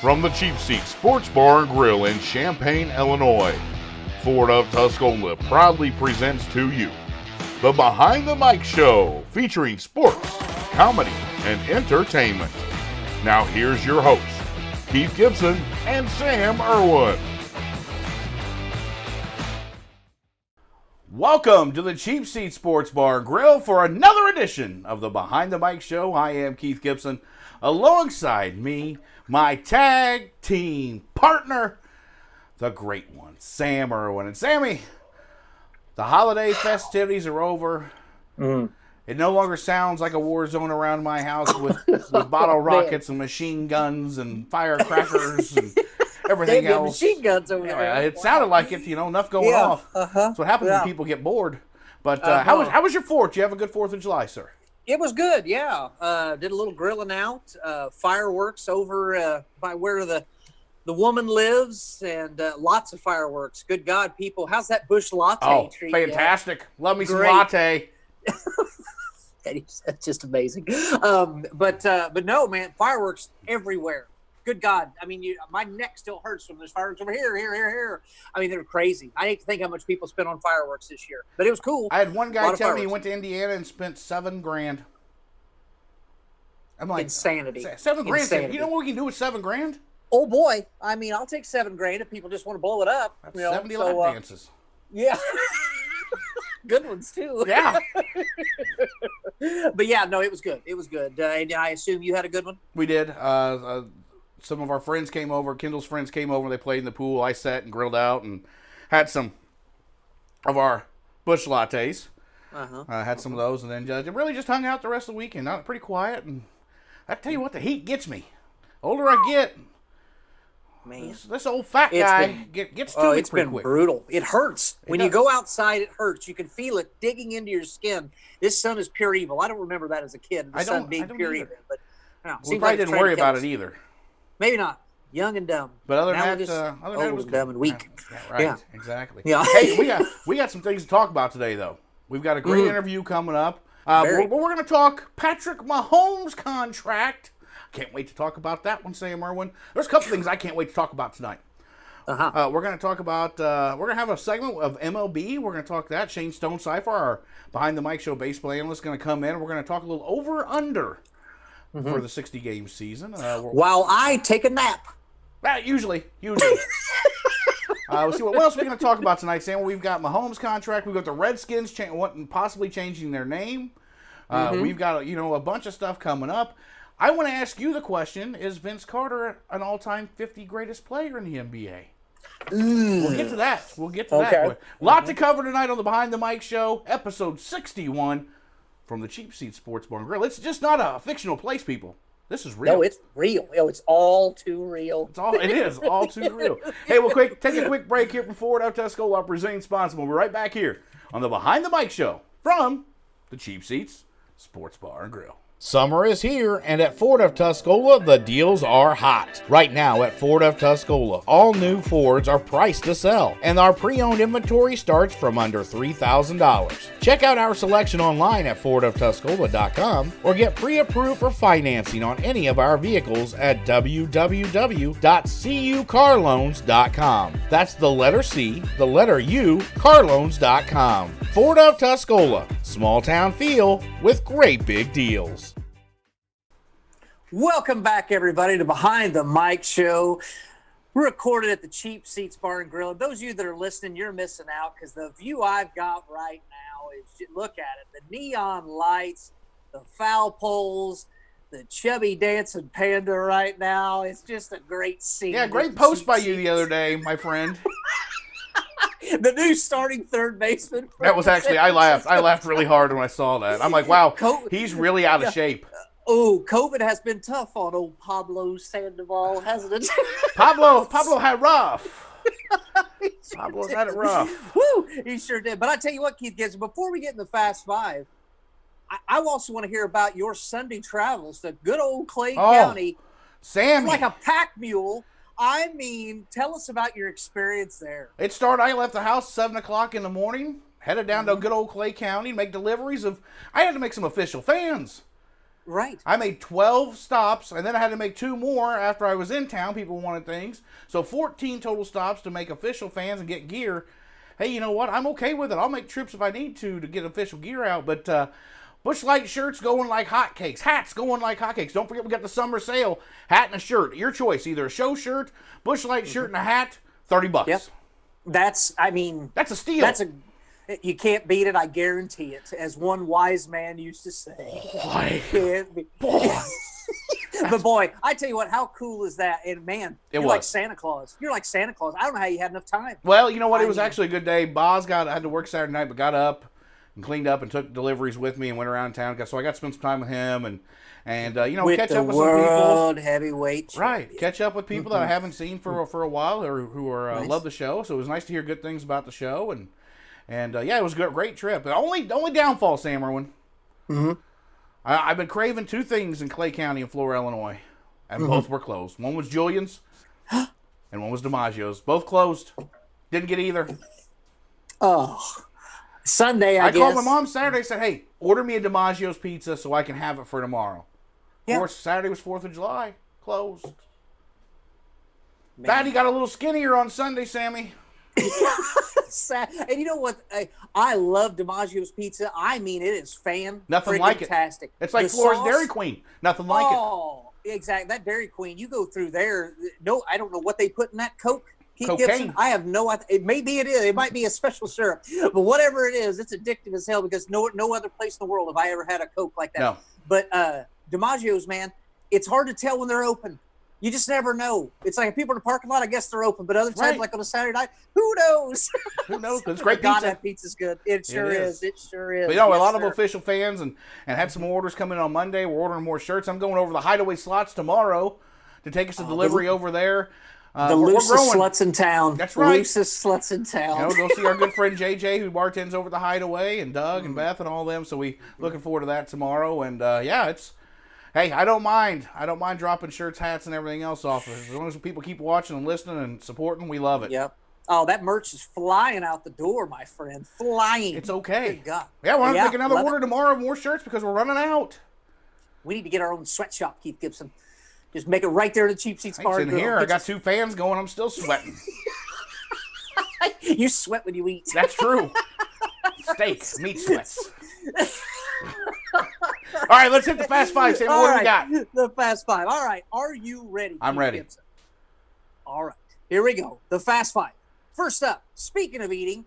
From the Cheap Seat Sports Bar and Grill in Champaign, Illinois, Ford of Tuscola proudly presents to you the Behind the Mic Show, featuring sports, comedy, and entertainment. Now here's your hosts, Keith Gibson and Sam Irwin. Welcome to the Cheap Seat Sports Bar and Grill for another edition of the Behind the Mic Show. I am Keith Gibson. Alongside me, my tag team partner, the great one, Sam Irwin. And Sammy, the holiday festivities are over. It no longer sounds like a war zone around my house with bottle rockets and machine guns and firecrackers and everything else. Machine guns over there. It sounded like it, enough going off. That's what happens when people get bored. But how was your 4th? Did you have a good 4th of July, sir? It was good, yeah. Did a little grilling out, fireworks over by where the woman lives, and lots of fireworks. Good God, people. How's that bush latte treat? Fantastic. Love me some Great. latte. That's just amazing. But no, man, fireworks everywhere. Good God. I mean, my neck still hurts from those fireworks over here. I mean, they're crazy. I hate to think how much people spent on fireworks this year, but it was cool. I had one guy tell me he went to Indiana and spent $7,000. I'm like, insanity. $7,000. Insanity. You know what we can do with $7,000? Oh boy. I mean, I'll take $7,000 if people just want to blow it up. That's 70 lap dances. Yeah. Good ones too. Yeah. But yeah, no, it was good. It was good. And I assume you had a good one? We did. Some of our friends came over. Kendall's friends came over. They played in the pool. I sat and grilled out and had some of our bush lattes. Had some of those, and then really just hung out the rest of the weekend. Pretty quiet. And I tell you what, the heat gets me. Older I get, man, this old fat guy gets to me it's pretty been quick. Brutal. It hurts. When you go outside, it hurts. You can feel it digging into your skin. This sun is pure evil. I don't remember that as a kid. The sun being pure evil. But we probably didn't worry about it either. Maybe not. Young and dumb. But other than that, it was dumb and weak. Yeah, right. Yeah. Exactly. Yeah. Hey, we got some things to talk about today, though. We've got a great interview coming up. We're going to talk Patrick Mahomes' contract. Can't wait to talk about that one, Sam Irwin. There's a couple things I can't wait to talk about tonight. We're going to talk about, we're going to have a segment of MLB. We're going to talk that. Shane Stonecipher, our Behind the Mic Show baseball analyst, is going to come in. We're going to talk a little over-under for the 60-game season. While I take a nap. Usually. We'll see what else we're going to talk about tonight, Sam. We've got Mahomes' contract. We've got the Redskins possibly changing their name. We've got a bunch of stuff coming up. I want to ask you the question: is Vince Carter an all-time 50 greatest player in the NBA? We'll get to that. A lot to cover tonight on the Behind the Mic Show, episode 61 from the Cheap Seat Sports Bar and Grill. It's just not a fictional place, people. This is real. No, it's real. It's all too real. It is all too real. Hey, we'll take a quick break here from Ford of Tuscola, our presenting sponsor. We'll be right back here on the Behind the Mic Show from the Cheap Seats Sports Bar and Grill. Summer is here, and at Ford of Tuscola, the deals are hot. Right now at Ford of Tuscola, all new Fords are priced to sell, and our pre-owned inventory starts from under $3,000. Check out our selection online at FordofTuscola.com or get pre-approved for financing on any of our vehicles at www.cucarloans.com. That's the letter C, the letter U, carloans.com. Ford of Tuscola, small town feel with great big deals. Welcome back, everybody, to Behind the Mic Show. We're recorded at the Cheap Seats Bar and Grill. And those of you that are listening, you're missing out because the view I've got right now is, look at it, the neon lights, the foul poles, the chubby dancing panda right now. It's just a great scene. Yeah, great post by you the other day, my friend. The new starting third baseman. That was actually, I laughed really hard when I saw that. I'm like, wow, he's really out of shape. COVID has been tough on old Pablo Sandoval, hasn't it? Pablo had rough. Pablo's had it rough. Woo, he sure did. But I tell you what, Keith Gibson, before we get in the Fast Five, I also want to hear about your Sunday travels to good old Clay County. Sammy. Like a pack mule. I mean, tell us about your experience there. I left the house 7 o'clock in the morning, headed down to good old Clay County, make deliveries I had to make some official fans. Right. I made 12 stops, and then I had to make 2 more after I was in town. People wanted things. So 14 total stops to make official fans and get gear. Hey, you know what? I'm okay with it. I'll make trips if I need to get official gear out. But Busch Light shirts going like hotcakes. Hats going like hotcakes. Don't forget we got the summer sale. Hat and a shirt. Your choice. Either a show shirt, Busch Light shirt, and a hat. $30. Yep. That's a steal. You can't beat it. I guarantee it. As one wise man used to say. Boy. But boy, I tell you what, how cool is that? And man, you're like Santa Claus. You're like Santa Claus. I don't know how you had enough time. Well, you know what? It was actually a good day. Boz I had to work Saturday night, but got up and cleaned up and took deliveries with me and went around town. So I got to spend some time with him and with catch the up with world some people. Heavyweight champion. Right, catch up with people that I haven't seen for a while or who are love the show. So it was nice to hear good things about the show and it was a great trip. The only downfall, Sam Irwin. Mm-hmm. I've been craving 2 things in Clay County in Florida, Illinois, and both were closed. One was Julian's, and one was DiMaggio's. Both closed. Didn't get either. Oh, Sunday, I guess. I called my mom Saturday and said, hey, order me a DiMaggio's pizza so I can have it for tomorrow. Yeah. Of course, Saturday was 4th of July. Closed. Man. Daddy got a little skinnier on Sunday, Sammy. And you know what? I love DiMaggio's pizza. I mean, it is Nothing like it. fantastic. It's like Florida's Dairy Queen. Nothing like it. Oh, exactly. That Dairy Queen, you go through there. No, I don't know what they put in that Coke. Keith Cocaine. Gibson, I have no idea. It is. It might be a special syrup. But whatever it is, it's addictive as hell because no other place in the world have I ever had a Coke like that. No. But DiMaggio's, man, it's hard to tell when they're open. You just never know. It's like if people in the parking lot, I guess they're open. But other times, like on a Saturday night, who knows? Who knows? But it's great God, pizza. that pizza's good. It sure is. It sure is. But, a lot of official fans and had some orders coming on Monday. We're ordering more shirts. I'm going over the Hideaway Slots tomorrow to take us a delivery over there. The loosest sluts in town. That's right. Loosest sluts in town. Go see our good friend JJ who bartends over the Hideaway and Doug and Beth and all them. So we looking forward to that tomorrow. And it's. Hey, I don't mind. I don't mind dropping shirts, hats, and everything else off. As long as people keep watching and listening and supporting, we love it. Yep. Oh, that merch is flying out the door, my friend. Flying. It's okay. Good God. Yeah, we're going to make another order tomorrow of more shirts because we're running out. We need to get our own sweatshop, Keith Gibson. Just make it right there in the Cheap Seats Bar. In here, I got 2 fans going. I'm still sweating. You sweat when you eat. That's true. Steak, meat sweats. All right, let's hit the Fast Five. Sam, what do we got? The Fast Five. All right, are you ready? I'm ready. Gibson? All right, here we go. The Fast Five. First up, speaking of eating,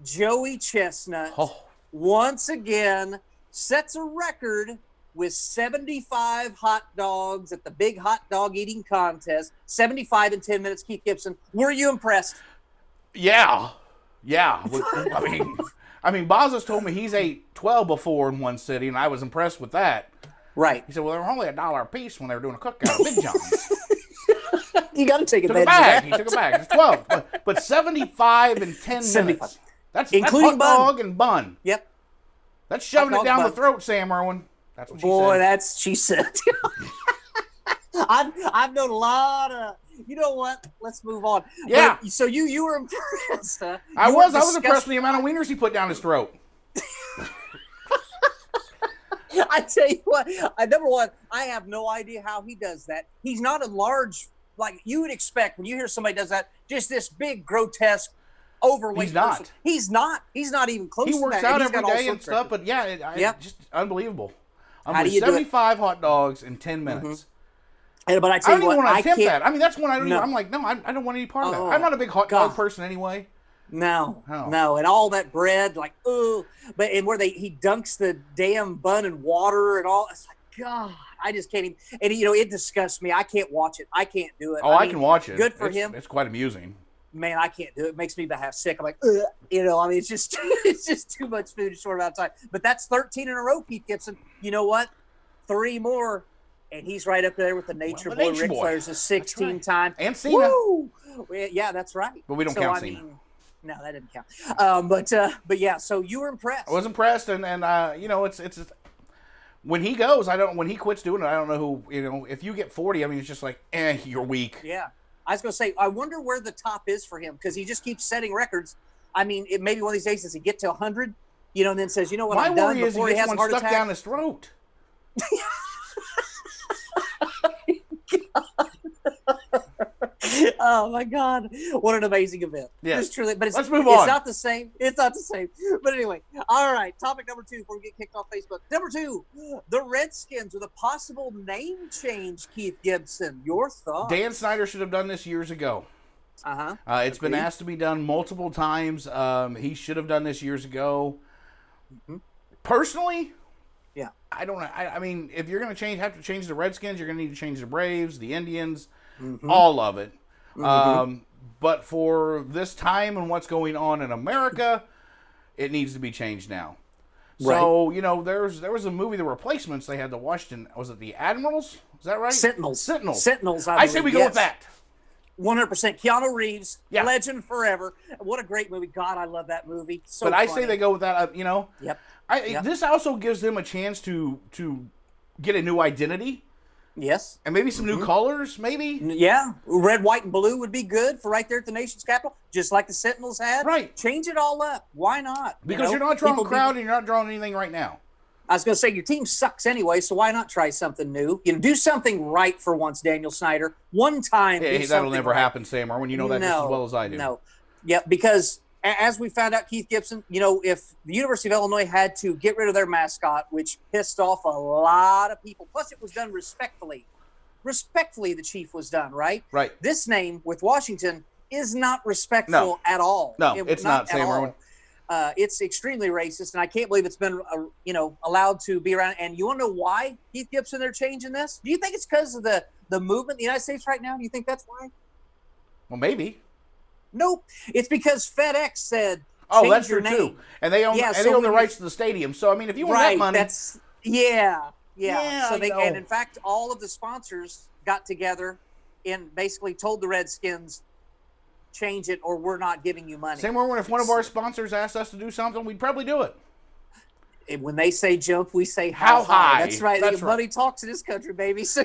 Joey Chestnut once again sets a record with 75 hot dogs at the big hot dog eating contest. 75 in 10 minutes. Keith Gibson, were you impressed? Yeah. I mean, Boz told me he's ate 12 before in one city, and I was impressed with that. Right. He said, well, they were only $1 a piece when they were doing a cookout at Big John's. You got to take advantage of that. He took a bag. It's 12. But 75 in 10 minutes. That's including hot dog and bun. Yep. That's shoving it down the throat, Sam Irwin. That's what she said. Boy, she said. I've known a lot of... You know what? Let's move on. Yeah. But, so you were impressed, huh? I was impressed with the amount of wieners he put down his throat. I tell you what, number one, I have no idea how he does that. He's not a large, like you would expect when you hear somebody does that, just this big, grotesque, overweight He's not. person. He's not. He's not even close to that. He works out every day and stuff, but just unbelievable. How do you 75 hot dogs in 10 minutes. Mm-hmm. But I tell you what, I don't even want to attempt can't. that. I mean, that's when I don't even, I'm like, no, I don't want any part of that. I'm not a big hot dog person anyway. No, and all that bread, like, ooh. But and where he dunks the damn bun in water and all. It's like, God, I just can't even. And it disgusts me. I can't watch it. I can't do it. Oh, I can watch it. Good for him. It's quite amusing. Man, I can't do it. It makes me half sick. I'm like, ugh. I mean, it's just too much food in a short amount of time. But that's 13 in a row, Keith Gibson. You know what? 3 more. And he's right up there with the Nature Boy. Ric Flair's a 16 time. And Cena. Woo! Yeah, that's right. But we don't count Cena. No, that didn't count. But yeah, so you were impressed. I was impressed, and it's when he goes, when he quits doing it, I don't know who, if you get 40, I mean, it's just like, you're weak. Yeah. I was going to say, I wonder where the top is for him because he just keeps setting records. I mean, maybe one of these days does he get to 100, and then says, you know what, I'm done before he has a heart attack. Stuck down his throat. Oh my God, what an amazing event! Yes. Just truly, but it's, Let's move it's on. not the same. It's not the same. But anyway, all right. Topic number 2 before we get kicked off Facebook. Number 2, the Redskins with a possible name change. Keith Gibson, your thoughts? Dan Snyder should have done this years ago. It's been asked to be done multiple times. He should have done this years ago. Personally, yeah, I don't know. I mean, if you're going to have to change the Redskins, you're going to need to change the Braves, the Indians, all of it. But for this time and what's going on in America, it needs to be changed now. So, you know, there was a movie, The Replacements, they had the Washington, was it the Admirals? Is that right? Sentinels. I say we go with that. 100%. Keanu Reeves, Yeah. legend forever. What a great movie. God, I love that movie. So But I funny. say they go with that, you know. Yep. This also gives them a chance to get a new identity. Yes. And maybe some new colors, maybe. Yeah. Red, white, and blue would be good for right there at the nation's capital, just like the Sentinels had. Right. Change it all up. Why not? Because you're not drawing a crowd and you're not drawing anything right now. I was going to say, your team sucks anyway, so why not try something new? You know, do something right for once, Daniel Snyder. One time. Yeah, that'll never happen, Sam Arwin. You know that just as well as I do. No. Yeah, because as we found out, Keith Gibson, you know, if the University of Illinois had to get rid of their mascot, which pissed off a lot of people, plus it was done respectfully. Respectfully, the chief was done, right? Right. This name with Washington is not respectful at all. No, it's not, Sam Irwin. It's extremely racist, and I can't believe it's been, allowed to be around. And you want to know why, Keith Gibson, they're changing this? Do you think it's because of the movement in the United States right now? Do you think that's why? Well, maybe. Nope. It's because FedEx said, oh, change that's your true, name. too. And they own, they own the rights to the stadium. So, I mean, if you want that money. So they, and in fact, all of the sponsors got together and basically told the Redskins, change it or we're not giving you money. Same way when if one of our sponsors asked us to do something, we'd probably do it. And when they say jump, we say how high. That's right. Money talks in this country, baby. So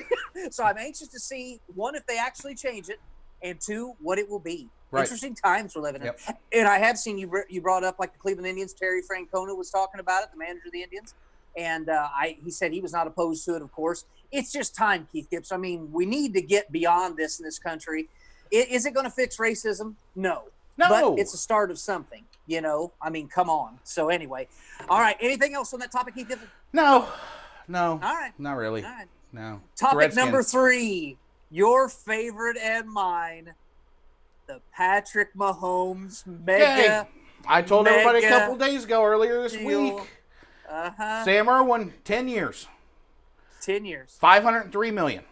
I'm anxious to see, one, if they actually change it, and two, what it will be. Right. Interesting times we're living in. And I have seen you brought up like the Cleveland Indians. Terry Francona was talking about it, the manager of the Indians. And he said he was not opposed to it, of course. It's just time, Keith Gibbs. I mean, we need to get beyond this in this country. Is it going to fix racism? No. But it's a start of something, you know? I mean, come on. So anyway. All right. Anything else on that topic, Keith Gibbs? No. All right. Not really. All right. No. Topic number 3. Your favorite and mine. The Patrick Mahomes mega. I told everybody a couple days ago earlier this week. Sam Irwin, 10 years. 10 years. $503 million.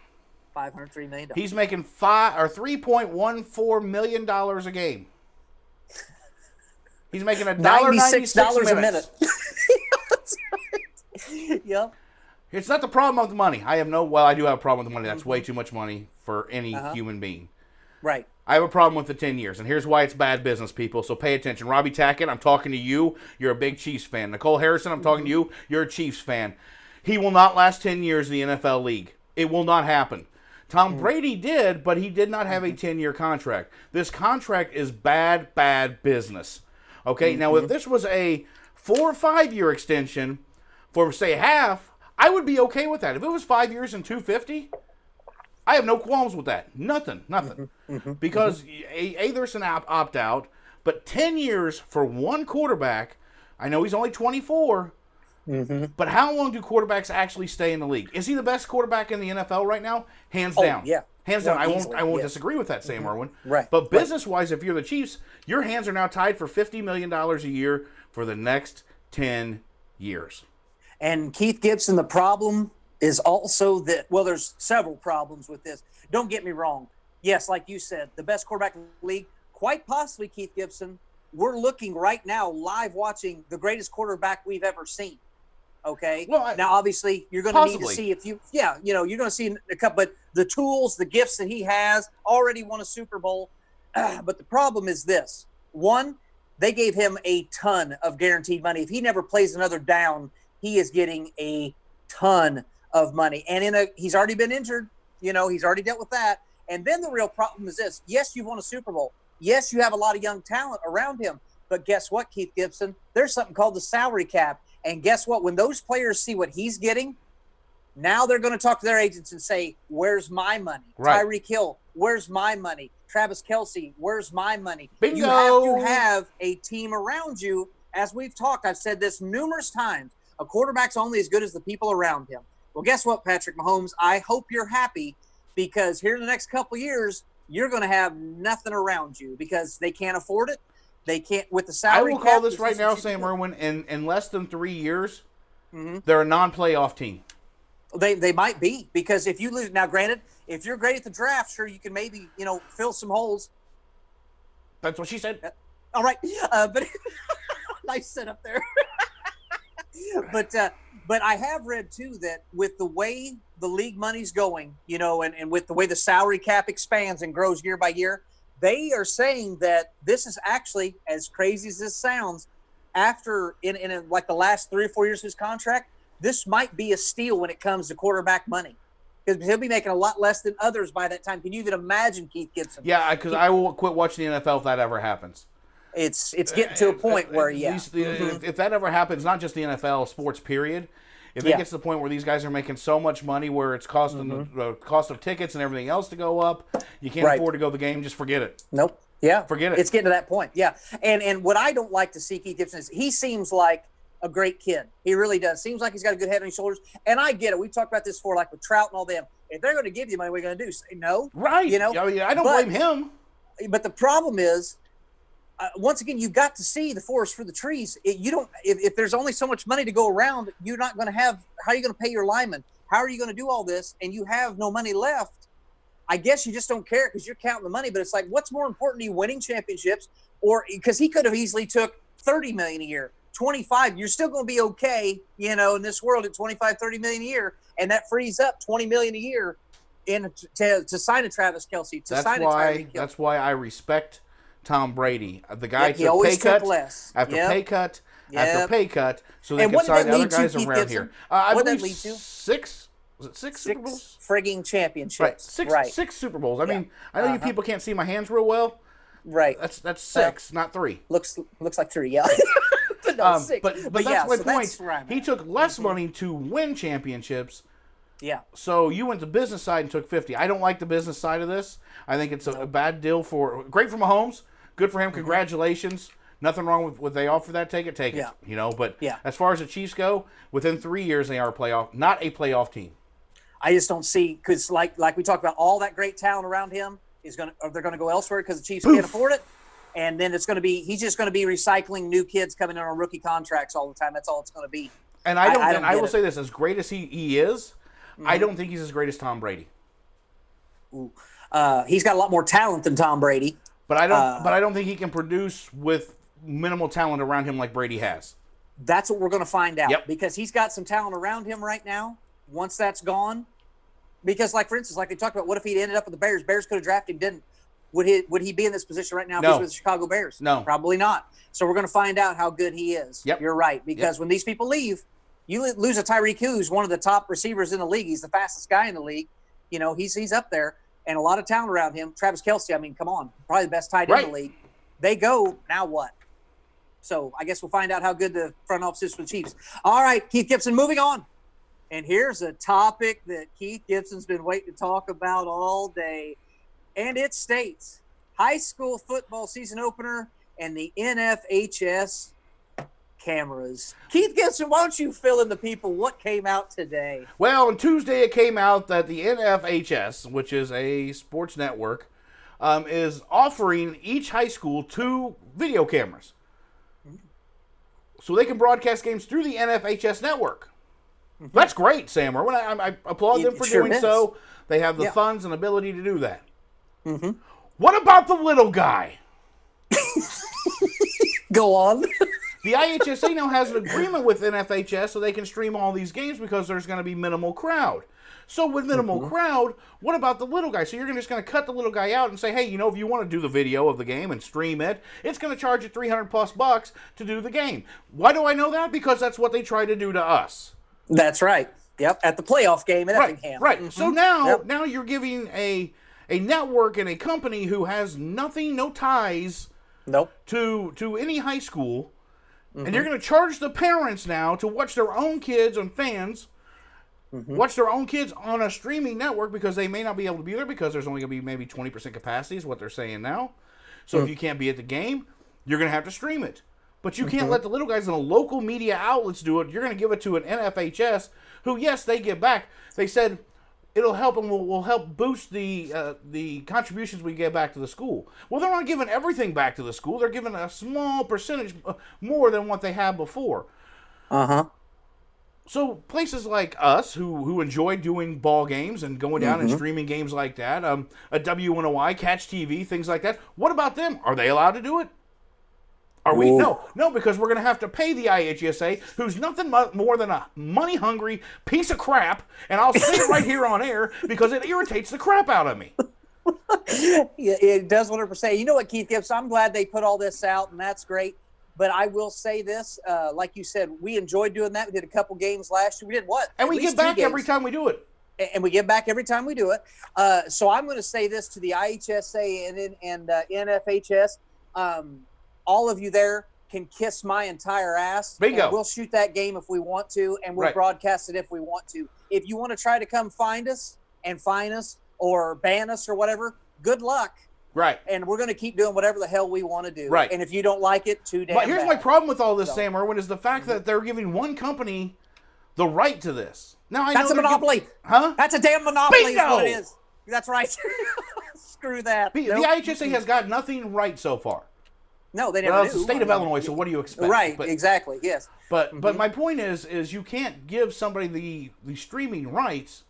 $503 million. He's making $3.14 million a game. He's making $96 a minute. That's right. Yep. It's not the problem of the money. I do have a problem with the money. That's way too much money for any human being. Right. I have a problem with the 10 years, and here's why it's bad business, people, so pay attention. Robbie Tackett, I'm talking to you. You're a big Chiefs fan. Nicole Harrison, I'm talking to you. You're a Chiefs fan. He will not last 10 years in the NFL league. It will not happen. Tom Brady did, but he did not have a 10-year contract. This contract is bad business. Okay, now if this was a 4 or 5 year extension for, say, half, I would be okay with that. If it was 5 years and $250, I have no qualms with that. Nothing. Because there's an opt-out, but 10 years for one quarterback, I know he's only 24, but how long do quarterbacks actually stay in the league? Is he the best quarterback in the NFL right now? Hands down. Yeah. Hands down. I won't disagree with that, Sam Irwin. Right. But business-wise, if you're the Chiefs, your hands are now tied for $50 million a year for the next 10 years. And Keith Gibson, the problem is also that, well, there's several problems with this. Don't get me wrong. Yes, like you said, the best quarterback in the league, quite possibly Keith Gibson. We're looking right now, live watching the greatest quarterback we've ever seen. Okay. Well, now, obviously, you're going to need to see you're going to see a couple, but the tools, the gifts that he has, already won a Super Bowl. But the problem is this. One, they gave him a ton of guaranteed money. If he never plays another down, he is getting a ton of money. And he's already been injured. You know, he's already dealt with that. And then the real problem is this. Yes, you've won a Super Bowl. Yes, you have a lot of young talent around him. But guess what, Keith Gibson? There's something called the salary cap. And guess what? When those players see what he's getting, now they're going to talk to their agents and say, where's my money? Right. Tyreek Hill, where's my money? Travis Kelce, where's my money? Bingo. You have to have a team around you. As we've talked, I've said this numerous times, a quarterback's only as good as the people around him. Well, guess what, Patrick Mahomes? I hope you're happy, because here in the next couple of years, you're going to have nothing around you because they can't afford it. They can't with the salary. I will call this right now, Sam Irwin. In less than 3 years, they're a non-playoff team. They might be, because if you lose now, granted, if you're great at the draft, sure you can maybe fill some holes. That's what she said. All right, but nice setup there. But I have read too that with the way the league money's going, and with the way the salary cap expands and grows year by year, they are saying that this is actually, as crazy as this sounds, after in like the last 3 or 4 years of his contract, this might be a steal when it comes to quarterback money, because he'll be making a lot less than others by that time. Can you even imagine Keith Gibson? Yeah, because I will quit watching the NFL if that ever happens. It's getting to a point where, if that ever happens, not just the NFL, sports period, if it gets to the point where these guys are making so much money where it's costing the cost of tickets and everything else to go up, you can't afford to go to the game, just forget it. Nope. Yeah. Forget it. It's getting to that point. Yeah. And what I don't like to see Keith Gibson is he seems like a great kid. He really does. Seems like he's got a good head on his shoulders. And I get it. We've talked about this before, like with Trout and all them. If they're going to give you money, what are you going to do? Say no? Right. I don't blame him. But the problem is, once again, you've got to see the forest for the trees. If there's only so much money to go around, you're not going to have. How are you going to pay your linemen? How are you going to do all this? And you have no money left. I guess you just don't care because you're counting the money. But it's like, what's more important to you, winning championships, or because he could have easily took $30 million a year, 25. You're still going to be okay, in this world at 25, 30 million a year, and that frees up $20 million a year to sign a Travis Kelce. That's why I respect Tom Brady. The guy took pay cut after pay cut after pay cut, so they can sign the other guys around here. What did that lead to? Six? Was it six Super Bowls? Frigging championships. Right. Six Super Bowls. I mean, I know you people can't see my hands real well. Right. That's six, not 3. Looks like 3, yeah. But no, 6. But that's my point. He took less money to win championships. Yeah. So you went to business side and took 50. I don't like the business side of this. I think it's a bad deal great for Mahomes. Good for him. Congratulations. Nothing wrong with what they offer that. Take it. But as far as the Chiefs go, within 3 years they are not a playoff team. I just don't see, because like we talked about, all that great talent around him they're going to go elsewhere because the Chiefs can't afford it. And then he's just going to be recycling new kids coming in on rookie contracts all the time. That's all it's going to be. And I will say this, as great as he is, I don't think he's as great as Tom Brady. Ooh. He's got a lot more talent than Tom Brady. But I don't think he can produce with minimal talent around him like Brady has. That's what we're going to find out, because he's got some talent around him right now. Once that's gone, because for instance, like they talked about, what if he ended up with the Bears? Bears could have drafted him, didn't. Would he be in this position right now if he was with the Chicago Bears? No. Probably not. So we're going to find out how good he is. Yep. You're right, because when these people leave, you lose a Tyreek Hill, who's one of the top receivers in the league. He's the fastest guy in the league. He's up there, and a lot of talent around him. Travis Kelce, I mean, come on, probably the best tight end in the league. They go, now what? So I guess we'll find out how good the front office is for the Chiefs. All right, Keith Gibson, moving on. And here's a topic that Keith Gibson's been waiting to talk about all day. And it states, high school football season opener and the NFHS cameras. Keith Gibson, why don't you fill in the people what came out today? Well, on Tuesday it came out that the NFHS, which is a sports network, is offering each high school 2 video cameras. So they can broadcast games through the NFHS network. That's great, Sam Irwin. I applaud them for doing so. They have the funds and ability to do that. What about the little guy? Go on. The IHSA now has an agreement with NFHS so they can stream all these games because there's going to be minimal crowd. So with minimal crowd, what about the little guy? So you're just going to cut the little guy out and say, hey, if you want to do the video of the game and stream it, it's going to charge you $300+ to do the game. Why do I know that? Because that's what they try to do to us. That's right. Yep, at the playoff game in Effingham. Right. So now you're giving a network and a company who has no ties to any high school, and you're going to charge the parents now to watch their own kids and fans watch their own kids on a streaming network because they may not be able to be there because there's only going to be maybe 20% capacity is what they're saying now. So if you can't be at the game, you're going to have to stream it. But you can't let the little guys in the local media outlets do it. You're going to give it to an NFHS who, yes, they give back. They said it'll help and will help boost the contributions we get back to the school. Well, they're not giving everything back to the school. They're giving a small percentage more than what they had before. So places like us who enjoy doing ball games and going down and streaming games like that, a W1OI, Catch TV, things like that, what about them? Are they allowed to do it? Are we? No, because we're going to have to pay the IHSA, who's nothing more than a money-hungry piece of crap, and I'll say it right here on air because it irritates the crap out of me. Yeah, it does 100%. You know what, Keith Gibbs? I'm glad they put all this out, and that's great. But I will say this, like you said, we enjoyed doing that. We did a couple games last year. We did what? And we get back every time we do it. And we get back every time we do it. So I'm going to say this to the IHSA and NFHS. All of you there can kiss my entire ass. Bingo. We'll shoot that game if we want to, and we'll broadcast it if we want to. If you want to try to come find us and fine us or ban us or whatever, good luck. Right. And we're going to keep doing whatever the hell we want to do. Right. And if you don't like it, too damn But here's bad. my problem with all this, Sam Irwin, is the fact that they're giving one company the right to this. Now I That's know a monopoly. Huh? That's a damn monopoly. Bingo! Is what it is. That's right. Screw that. The Nope. IHSA has got nothing right so far. No, they never Well, do. it's the state of Illinois, so what do you expect? Right, But, exactly, yes. But my point is you can't give somebody the streaming rights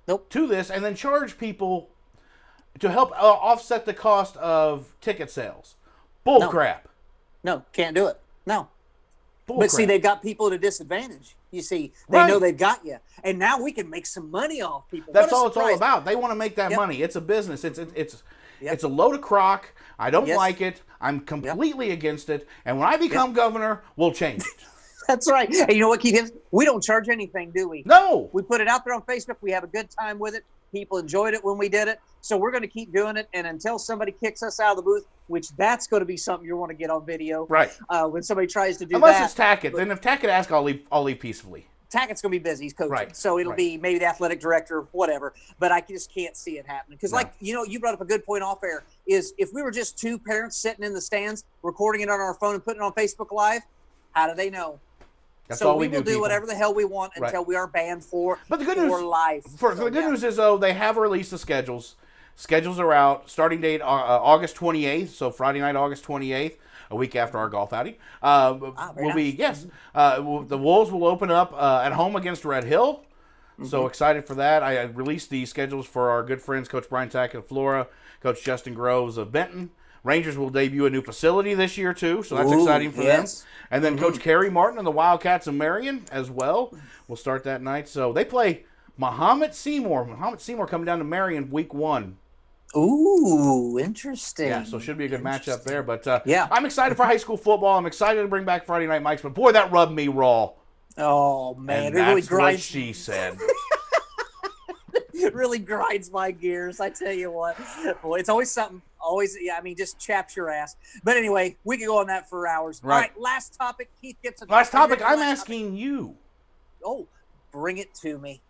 to this and then charge people to help offset the cost of ticket sales. Bull crap. No, can't do it. No. Bull But crap. see, they've got people at a disadvantage. You see, they know they've got you. And now we can make some money off people. That's What a all it's all surprise. about. They want to make that money. It's a business. It's a load of crock. I don't like it. I'm completely against it. And when I become governor, we'll change it. That's right. And you know what, Keith? We don't charge anything, do we? No. We put it out there on Facebook. We have a good time with it. People enjoyed it when we did it. So we're going to keep doing it. And until somebody kicks us out of the booth, which that's going to be something you want to get on video. Right. When somebody tries to do Unless that. it's Tackett. Then if Tackett asks, I'll leave peacefully. Tackett's going to be busy. He's coaching. Right. So it'll be maybe the athletic director, whatever. But I just can't see it happening. Because, you brought up a good point off air, is if we were just two parents sitting in the stands, recording it on our phone and putting it on Facebook Live, how do they know? That's all we will do whatever the hell we want until we are banned for life. For the good news is, though, they have released the schedules. Schedules are out. Starting date August 28th, so Friday night, August 28th, a week after our golf outing. Will be, the Wolves will open up at home against Red Hill. So excited for that. I released the schedules for our good friends, Coach Brian Tackett of Flora, Coach Justin Groves of Benton. Rangers will debut a new facility this year, too, so that's exciting for them. And then Coach Kerry Martin and the Wildcats of Marion as well will start that night. So they play Muhammad Seymour. Muhammad Seymour coming down to Marion week 1. Ooh, interesting. Yeah, so it should be a good matchup there. But I'm excited for high school football. I'm excited to bring back Friday Night Mikes. But, boy, that rubbed me raw. Oh, man. And it really that's grinds. what she said. It really grinds my gears, I tell you what. Boy, it's always something. Always, just chaps your ass. But anyway, we could go on that for hours. Right. All right, last topic. Keith Gibson. Last topic, I'm asking you. Oh, bring it to me.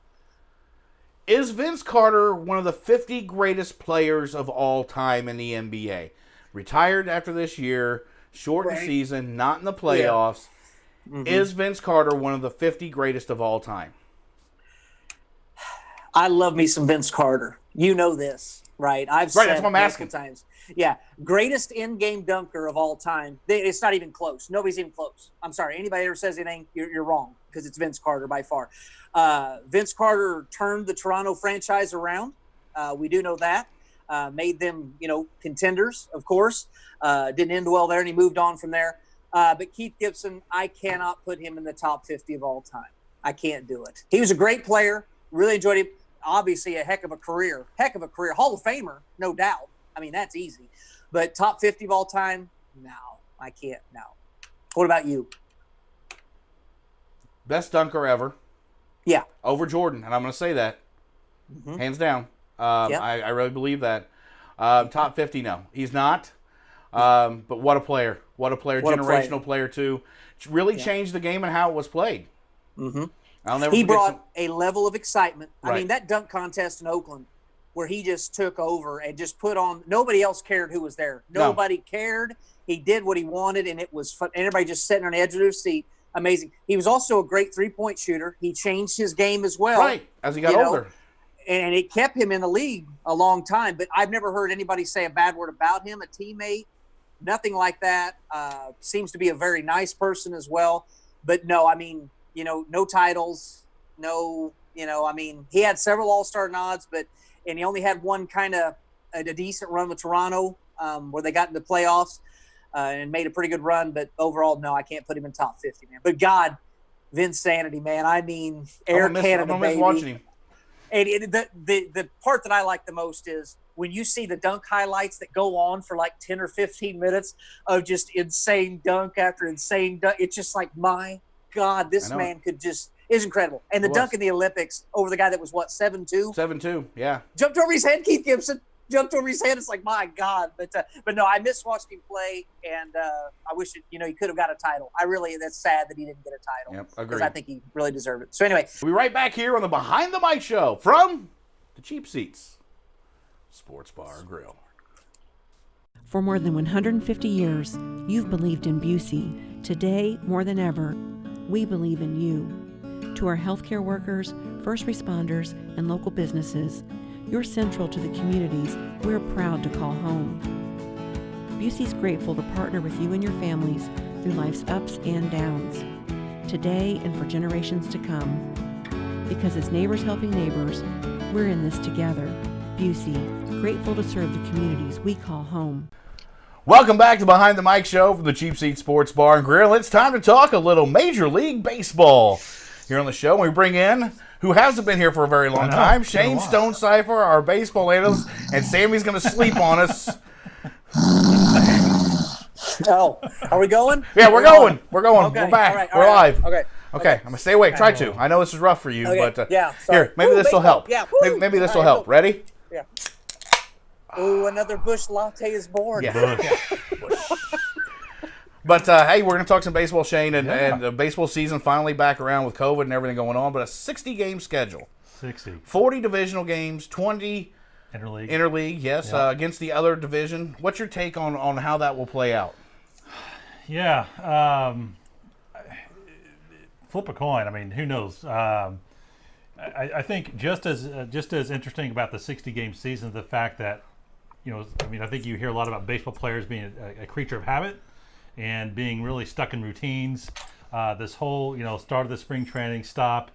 Is Vince Carter one of the 50 greatest players of all time in the NBA? Retired after this year, shortened season, not in the playoffs. Is Vince Carter one of the 50 greatest of all time? I love me some Vince Carter. You know this, right? I've said that's what I'm asking. times. Yeah, greatest in-game dunker of all time. It's not even close. Nobody's even close. I'm sorry. Anybody ever says anything, you're wrong, because it's Vince Carter by far. Vince Carter turned the Toronto franchise around. We do know that. Made them, contenders, of course. Didn't end well there, and he moved on from there. But Keith Gibson, I cannot put him in the top 50 of all time. I can't do it. He was a great player. Really enjoyed him. Obviously, a heck of a career. Hall of Famer, no doubt. I mean, that's easy. But top 50 of all time, no, I can't. No. What about you? Best dunker ever. Yeah. Over Jordan, and I'm going to say that. Hands down. I really believe that. Top 50, no. He's not. But what a player. What a player. Generational player, too. Really changed the game and how it was played. He brought a level of excitement. Right. I mean, that dunk contest in Oakland where he just took over and just put on – nobody else cared who was there. Nobody cared. He did what he wanted, and it was fun. Everybody just sitting on the edge of their seat. Amazing. He was also a great three-point shooter. He changed his game as well. Right, as he got older. And it kept him in the league a long time. But I've never heard anybody say a bad word about him, a teammate, nothing like that. Seems to be a very nice person as well. But, no, I mean, no titles, no, I mean, he had several All-Star nods, and he only had one kind of a decent run with Toronto where they got into the playoffs. And made a pretty good run, but overall, no, I can't put him in top 50, man. But God, Vince Sanity, man. I mean, Air Canada, baby. I'm watching him. And the part that I like the most is when you see the dunk highlights that go on for like 10 or 15 minutes of just insane dunk after insane dunk. It's just like, my God, this man is incredible. And the dunk in the Olympics over the guy that was, what, 7'2"? 7'2", yeah. Jumped over his head, Keith Gibson. Jumped over his head. It's like, my God. But no, I miss watching him play, and I wish he could have got a title. That's sad that he didn't get a title. Yep, agreed. Because I think he really deserved it. So anyway. We'll be right back here on the Behind the Mic Show from the Cheap Seats Sports Bar and Grill. For more than 150 years, you've believed in Busey. Today, more than ever, we believe in you. To our healthcare workers, first responders, and local businesses, you're central to the communities we're proud to call home. Busey's grateful to partner with you and your families through life's ups and downs, today and for generations to come. Because as neighbors helping neighbors, we're in this together. Busey, grateful to serve the communities we call home. Welcome back to Behind the Mic Show from the Cheap Seat Sports Bar and Grill. It's time to talk a little Major League Baseball. Here on the show, we bring in, who hasn't been here for a very long time, Shane Stonecipher, our baseball analyst, and Sammy's going to sleep on us. Oh, are we going? Yeah, we're going. We're going. Okay. We're back. All right. We're live. Okay. I'm going to stay awake. Try to. I know this is rough for you, but yeah, here, maybe this will help. Yeah. Maybe this will help. Ready? Yeah. Oh, another Busch latte is born. Yeah. Busch. But, hey, we're going to talk some baseball, Shane, and the baseball season finally back around with COVID and everything going on, but a 60-game schedule. 40 divisional games, 20 interleague, yes, against the other division. What's your take on how that will play out? Yeah. Flip a coin. I mean, who knows? I think just as interesting about the 60-game season is the fact that, I think you hear a lot about baseball players being a creature of habit and being really stuck in routines. This whole, start of the spring training, stop.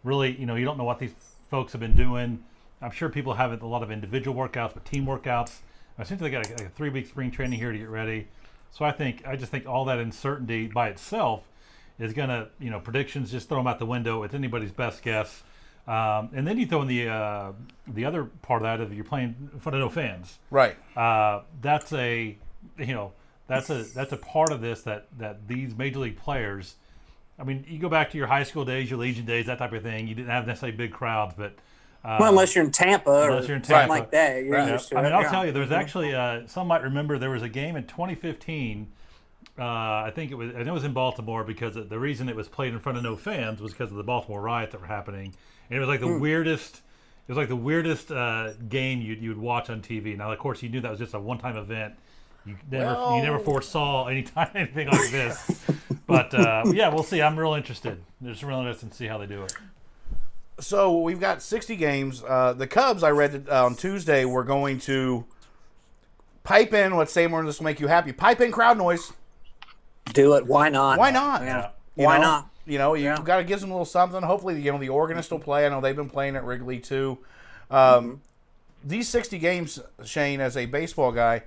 Really, you don't know what these folks have been doing. I'm sure people have a lot of individual workouts, but team workouts. I think they got a 3-week spring training here to get ready. So I just think all that uncertainty by itself is going to, predictions, just throw them out the window. It's anybody's best guess. And then you throw in the other part of that if you're playing in front of no fans. Right. That's a part of this that these major league players. I mean, you go back to your high school days, your Legion days, that type of thing. You didn't have necessarily big crowds, but unless you're in Tampa or something like that, you're used to it. I mean, I'll tell you, there's actually some might remember there was a game in 2015. I think it was in Baltimore because the reason it was played in front of no fans was because of the Baltimore riots that were happening, and it was like the weirdest. It was like the weirdest game you'd watch on TV. Now, of course, you knew that was just a one-time event. You never foresaw anything like this. But, yeah, we'll see. I'm real interested. Just real interested to see how they do it. So we've got 60 games. The Cubs, I read on Tuesday, were going to pipe in, let's say more just to make you happy, pipe in crowd noise. Do it. Why not? Why not? Yeah. Why not? You've got to give them a little something. Hopefully, the organist will play. I know they've been playing at Wrigley, too. These 60 games, Shane, as a baseball guy,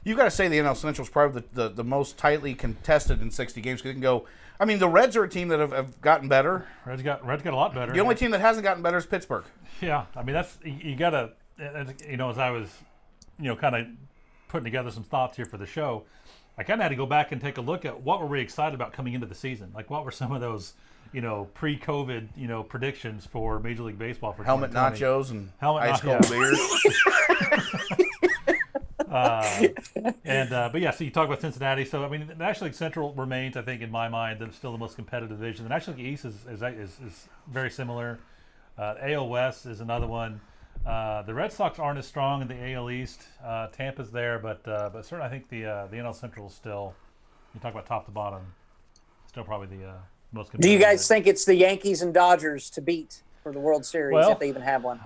you've got to say the NL Central is probably the most tightly contested in 60 games. Because it can go. I mean, the Reds are a team that have gotten better. Reds got a lot better. The only team that hasn't gotten better is Pittsburgh. Yeah, I mean that's you got to. As I was, kind of putting together some thoughts here for the show, I kind of had to go back and take a look at what were we excited about coming into the season. Like, what were some of those, pre-COVID, predictions for Major League Baseball for helmet 2020. nachos and ice cold beers. But yeah, so you talk about Cincinnati. So I mean, the National League Central remains, I think, in my mind, still the most competitive division. The National League East is very similar. AL West is another one. The Red Sox aren't as strong in the AL East. Tampa's there, but certainly I think the NL Central is still. You talk about top to bottom, still probably the most competitive. Do you guys think it's the Yankees and Dodgers to beat for the World Series if they even have one?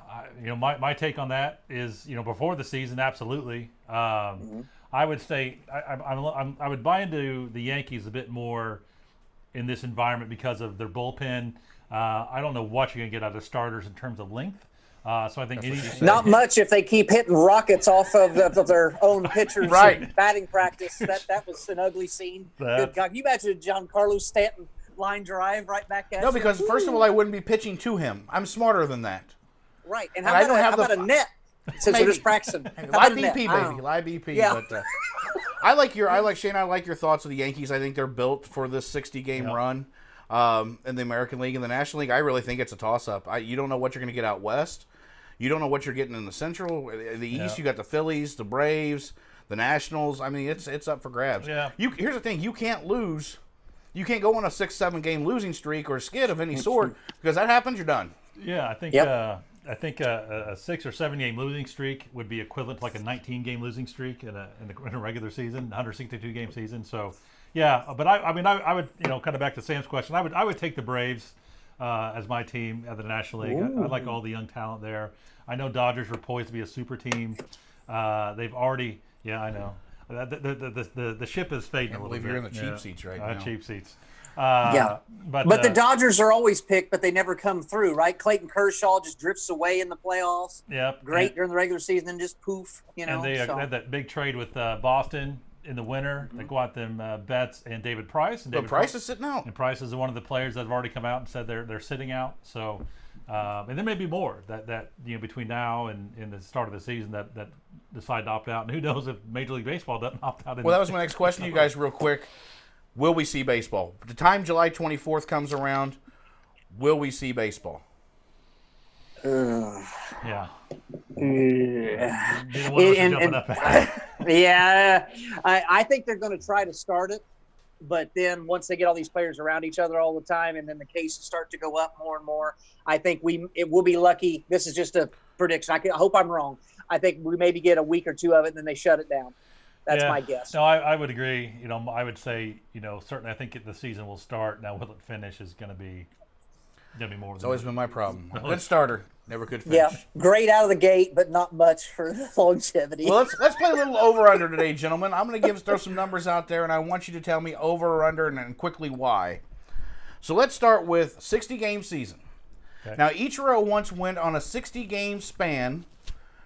My take on that is, before the season, absolutely. I would say I would buy into the Yankees a bit more in this environment because of their bullpen. I don't know what you're going to get out of starters in terms of length. So I think not much if they keep hitting rockets off of their own pitchers Right. in batting practice. That was an ugly scene. Good God. Can you imagine Giancarlo Stanton line drive right back at you? No, because first of all, I wouldn't be pitching to him. I'm smarter than that. Right. And I how don't have about the- a net? Since Maybe. we're just practicing. Live BP, baby. Live BP. Yeah. But Shane, I like your thoughts of the Yankees. I think they're built for this 60-game run in the American League and the National League. I really think it's a toss-up. You don't know what you're going to get out west. You don't know what you're getting in the Central. The East, you got the Phillies, the Braves, the Nationals. I mean, it's up for grabs. Yeah. Here's the thing. You can't lose. You can't go on a 6-7 game losing streak or a skid of any sort because that happens, you're done. Yeah, I think a 6 or 7 game losing streak would be equivalent to like a 19 game losing streak in a regular season, 162 game season. So, yeah, but I would kind of back to Sam's question. I would take the Braves as my team at the National League. I like all the young talent there. I know Dodgers were poised to be a super team. They've already, I know. The ship is fading a little bit. You're in the cheap seats right now. Cheap seats. But the Dodgers are always picked, but they never come through, right? Clayton Kershaw just drifts away in the playoffs. Yep. Great during the regular season, and just poof, And they had that big trade with Boston in the winter. They got them Betts and David Price. And Price is sitting out. And Price is one of the players that have already come out and said they're sitting out. So, and there may be more that between now and the start of the season that decide to opt out. And who knows if Major League Baseball doesn't opt out. Well, that was my next question to you guys real quick. Will we see baseball? By the time July 24th comes around, will we see baseball? Yeah. Yeah, I think they're going to try to start it, but then once they get all these players around each other all the time, and then the cases start to go up more and more, I think we'll be lucky. This is just a prediction. I hope I'm wrong. I think we maybe get a week or two of it, and then they shut it down. That's my guess. No, I would agree. I would say, certainly I think the season will start. Now, will it finish is going to be more. It's always been my problem. Good starter, never could finish. Yeah, great out of the gate, but not much for longevity. Well, let's play a little over/under today, gentlemen. I'm going to throw some numbers out there, and I want you to tell me over or under, and then quickly why. So let's start with 60-game season. Okay. Now, Ichiro once went on a 60-game span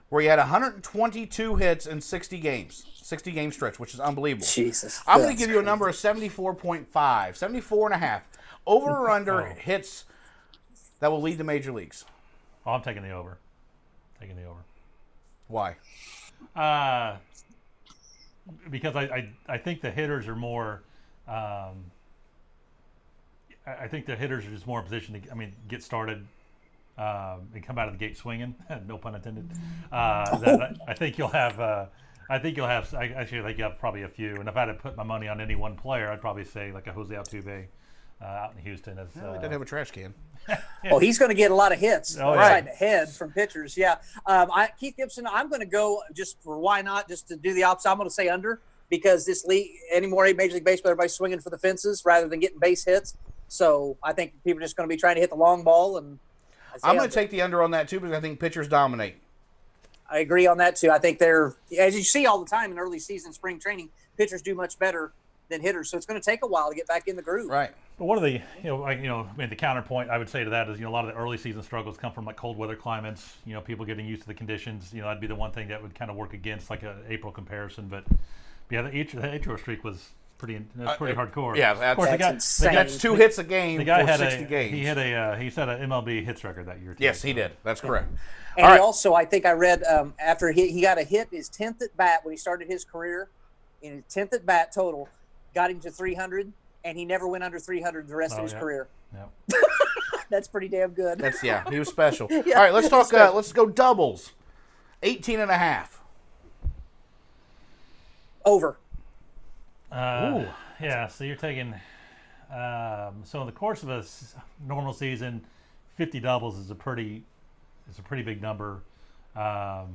where he had 122 hits in 60 games. 60-game stretch, which is unbelievable. Jesus. I'm going to give you a number of 74.5, 74.5. Over or under hits that will lead the major leagues. Oh, I'm taking the over. Why? Because I think the hitters are more. I think the hitters are just more in position to, get started and come out of the gate swinging. No pun intended. I think you'll have. I think you'll have probably a few. And if I had to put my money on any one player, I'd probably say like a Jose Altuve out in Houston. He doesn't have a trash can. Well, he's going to get a lot of hits right the head from pitchers. Yeah. Keith Gibson, I'm going to go just for why not, just to do the opposite. I'm going to say under because this league, anymore Major League Baseball, everybody's swinging for the fences rather than getting base hits. So I think people are just going to be trying to hit the long ball. And I'm going to take the under on that too because I think pitchers dominate. I agree on that too. I think they're, as you see all the time in early season spring training, pitchers do much better than hitters. So it's going to take a while to get back in the groove. Right. But one of the, the counterpoint I would say to that is, a lot of the early season struggles come from like cold weather climates, people getting used to the conditions. That'd be the one thing that would kind of work against like an April comparison. But yeah, the Ichiro streak was pretty hardcore. Yeah, of course, that's 2 hits a game. The guy for had 60 games. He set an MLB hits record that year too. Yes, he did. That's correct. And he also, I think I read after he got a hit his 10th at bat when he started his career, in his 10th at bat total, got him to 300, and he never went under 300 the rest of his career. Yep. That's pretty damn good. He was special. All right, let's talk. Let's go doubles. 18.5. Over. Yeah, so you're taking. So in the course of a normal season, 50 doubles is a pretty big number. I'll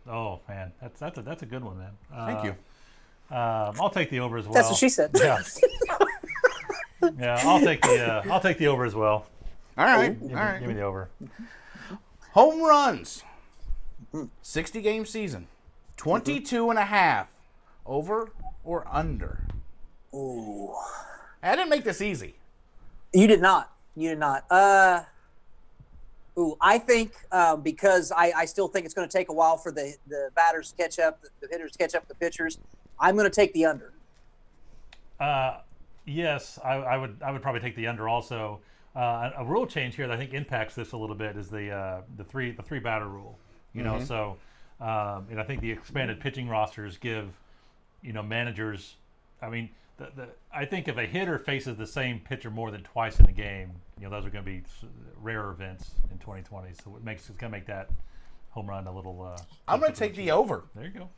oh man, that's a good one, man. Thank you. I'll take the over as well. That's what she said. Yeah. Yeah, I'll take the over as well. All right. Give me the over. Home runs. 60-game season. 22 and a half. Over or under? Ooh. I didn't make this easy. You did not. I think because I still think it's going to take a while for the batters to catch up, the hitters to catch up with the pitchers. I'm going to take the under. Yes, I would probably take the under also. A rule change here that I think impacts this a little bit is the three batter rule. You know, so and I think the expanded pitching rosters give managers. I mean, I think if a hitter faces the same pitcher more than twice in a game, those are going to be rarer events in 2020. So it's going to make that home run a little. I'm going to take the over. There you go.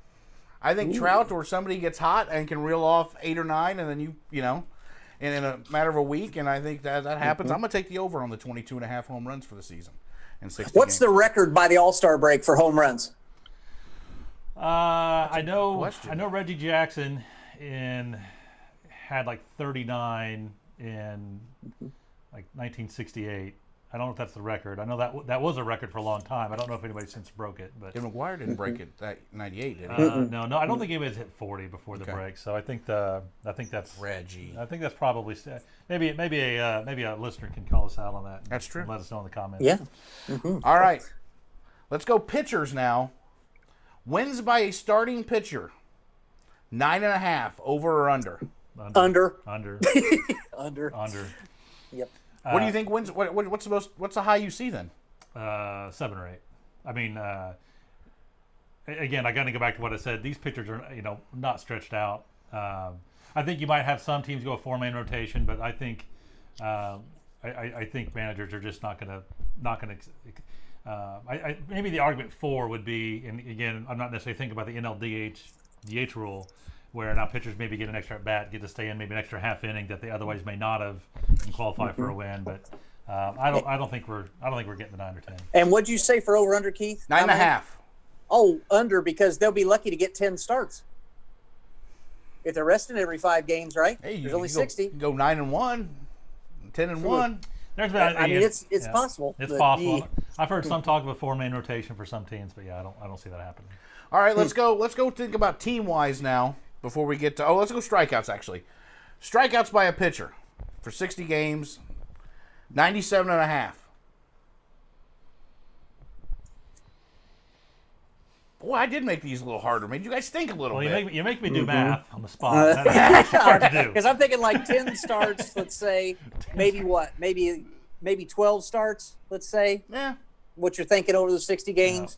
I think Trout or somebody gets hot and can reel off 8 or 9, and then in a matter of a week, and I think that happens. I'm going to take the over on the 22 and a half home runs for the season in 60 What's games. the record by the All-Star break for home runs? I know question. Reggie Jackson had like 39 in like 1968. I don't know if that's the record. I know that was a record for a long time. I don't know if anybody since broke it, but McGuire didn't break it that 98, did he? no, I don't think anybody's hit 40 before the break. So I think that's Reggie. I think that's probably maybe a listener can call us out on that. That's true. And let us know in the comments. Yeah. All right. Let's go pitchers now. Wins by a starting pitcher. 9.5, over or under? Under. Under. Yep. What do you think wins? What's the high you see then? 7 or 8. I mean, again, I got to go back to what I said. These pitchers are, not stretched out. I think you might have some teams go a 4-man rotation, but I think, I think managers are just not going to. Maybe the argument for would be, and again, I'm not necessarily thinking about the DH rule, where now pitchers maybe get an extra at bat, get to stay in maybe an extra half inning that they otherwise may not have and qualify for a win. But I don't think we're getting the 9 or 10. And what'd you say for over under, Keith? 9.5. Oh, under, because they'll be lucky to get 10 starts if they're resting every 5 games, right? Hey, there's only 60. You can go 9-1, 10-1. There's been, I mean, it's possible. It's but possible. I've heard some talk of a 4-man rotation for some teams, but yeah, I don't see that happening. All right, let's go think about team-wise now before we get to let's go strikeouts actually. Strikeouts by a pitcher for 60 games, 97.5. Boy, I did make these a little harder. Made you guys think a little Well, bit. you make me do math on the spot. That's hard to do. Because I'm thinking like 10 starts, let's say. Maybe what? Maybe 12 starts, let's say. Yeah. What you're thinking over the 60 games?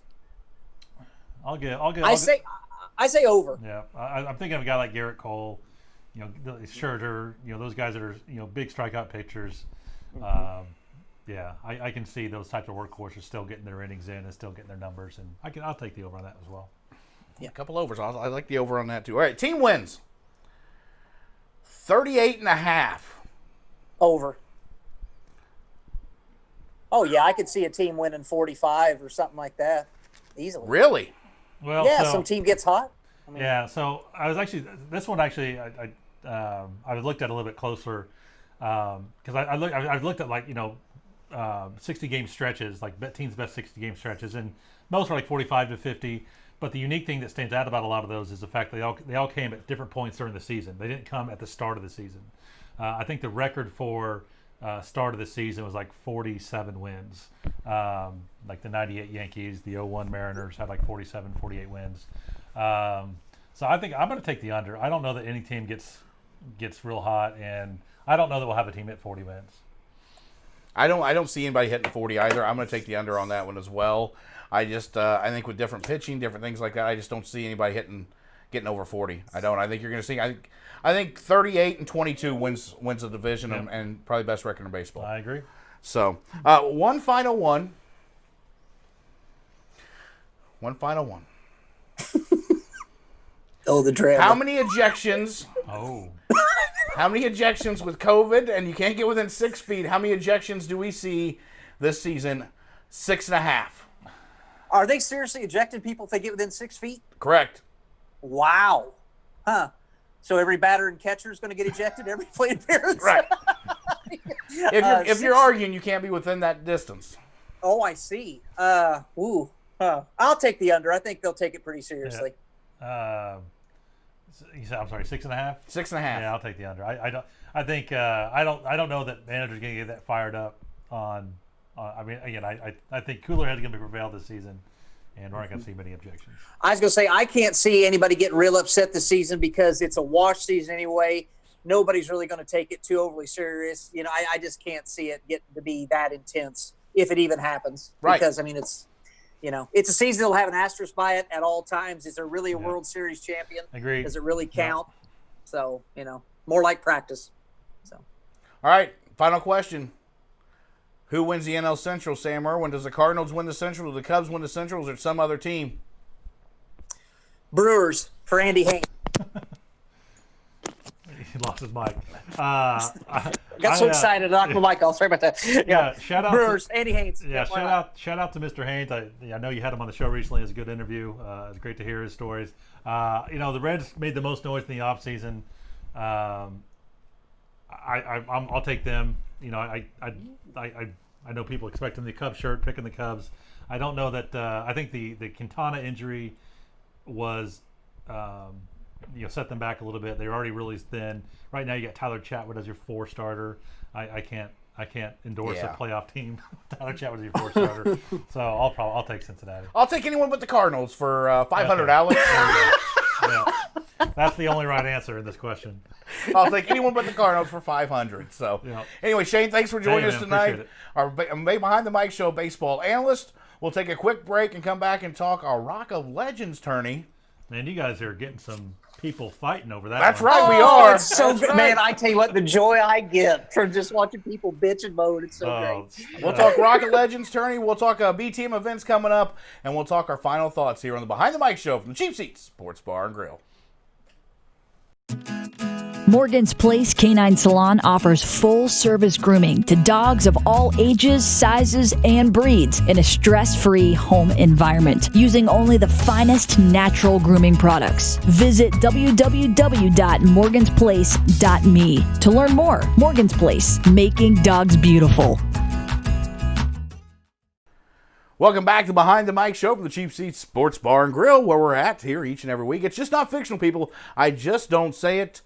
I say over. Yeah, I'm thinking of a guy like Garrett Cole, Scherzer, those guys that are big strikeout pitchers. Yeah, I can see those types of workhorses still getting their innings in and still getting their numbers, and I'll take the over on that as well. Yeah, a couple overs. I like the over on that too. All right, team wins. 38.5. Over. Oh yeah, I could see a team winning 45 or something like that easily. Really? Well, Yeah, so, some team gets hot. I mean, yeah. So I was actually I looked at a little bit closer because I've looked at 60 game stretches, like teams' best 60 game stretches, and most are like 45 to 50. But the unique thing that stands out about a lot of those is the fact that they all came at different points during the season. They didn't come at the start of the season. I think the record for start of the season was like 47 wins. Like the 98 Yankees, the 01 Mariners had like 47, 48 wins. So I think I'm going to take the under. I don't know that any team gets real hot, and I don't know that we'll have a team hit 40 wins. I don't see anybody hitting 40 either. I'm going to take the under on that one as well. I just I think with different pitching, different things like that, I just don't see anybody getting over 40. I don't. I think you're going to see. I think 38 and 22 wins the division and probably best record in baseball. I agree. So one final one. Oh, the dread. How many ejections? Oh, How many ejections with COVID, and you can't get within 6 feet? How many ejections do we see this season? 6.5. Are they seriously ejecting people if they get within 6 feet? Correct. Wow. Huh. So every batter and catcher is going to get ejected every plate appearance? Right. If you're 6 arguing, you can't be within that distance. Oh, I see. I'll take the under. I think they'll take it pretty seriously. you said, I'm sorry, 6.5. 6.5. Yeah, I'll take the under. I don't. I think I don't know that manager's going to get that fired up on. I mean, again, I think cooler head's going to prevail this season, and we're not going to see many objections. I was going to say I can't see anybody getting real upset this season because it's a wash season anyway. Nobody's really going to take it too overly serious. You know, I just can't see it getting to be that intense if it even happens. Right. Because I mean, it's a season that'll have an asterisk by it at all times. Is there really a World Series champion? Agreed. Does it really count? Yeah. So more like practice. So. All right, final question. Who wins the NL Central, Sam Irwin? Does the Cardinals win the Central? Do the Cubs win the Central? Or some other team? Brewers for Andy Haynes. He lost his mic. Got so excited. I knocked my mic off. Sorry about that. Yeah. Shout out Brewers, Andy Haynes. Yeah, shout out to Mr. Haynes. I know you had him on the show recently. It was a good interview. It was great to hear his stories. The Reds made the most noise in the offseason. I'll take them. I know people expecting the Cubs shirt, picking the Cubs. I don't know that. I think the Quintana injury was set them back a little bit. They're already really thin. Right now, you got Tyler Chatwood as your 4 starter. I can't endorse a playoff team. Tyler Chatwood as your 4 starter. So I'll take Cincinnati. I'll take anyone but the Cardinals for 500, Okay. Alex. Yeah. That's the only right answer in this question. I'll take anyone but the Cardinals for 500. So, Anyway, Shane, thanks for joining us Appreciate tonight. it. Our Behind the Mic Show baseball analyst. We'll take a quick break and come back and talk our Rock of Legends tourney. Man, you guys are getting some people fighting over that. That's one. right, we are. It's so That's good, right. man. I tell you what, the joy I get from just watching people bitch and moan. It's so great. We'll talk Rock of Legends tourney. We'll talk BTM events coming up, and we'll talk our final thoughts here on the Behind the Mic Show from the Cheap Seats Sports Bar and Grill. Morgan's Place Canine Salon offers full-service grooming to dogs of all ages, sizes, and breeds in a stress-free home environment using only the finest natural grooming products. Visit www.morgansplace.me to learn more. Morgan's Place, making dogs beautiful. Welcome back to Behind the Mic Show from the Cheap Seats Sports Bar and Grill, where we're at here each and every week. It's just not fictional, people. I just don't say it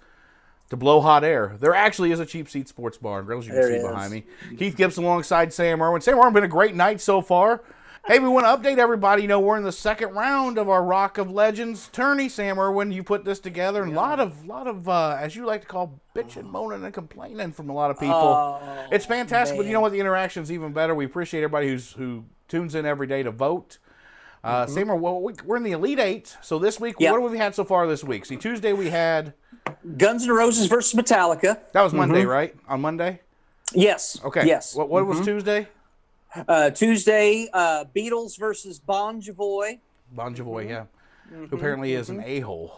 to blow hot air. There actually is a Cheap Seats Sports Bar and Grill, as you can see behind me. Keith Gibson alongside Sam Irwin. Sam Irwin, been a great night so far. Hey, we want to update everybody. We're in the second round of our Rock of Legends tourney. Sam Irwin, you put this together, and a lot of as you like to call, bitching, moaning, and complaining from a lot of people. It's fantastic, but you know what? The interaction's even better. We appreciate everybody who tunes in every day to vote. Sam Irwin, we're in the Elite Eight, so this week, what have we had so far this week? See, Tuesday we had Guns N' Roses versus Metallica. That was Monday, right? On Monday? Yes. Okay. Yes. What was Tuesday? Tuesday, Beatles versus Bon Jovi. Bon Jovi, yeah. Who apparently is an a-hole.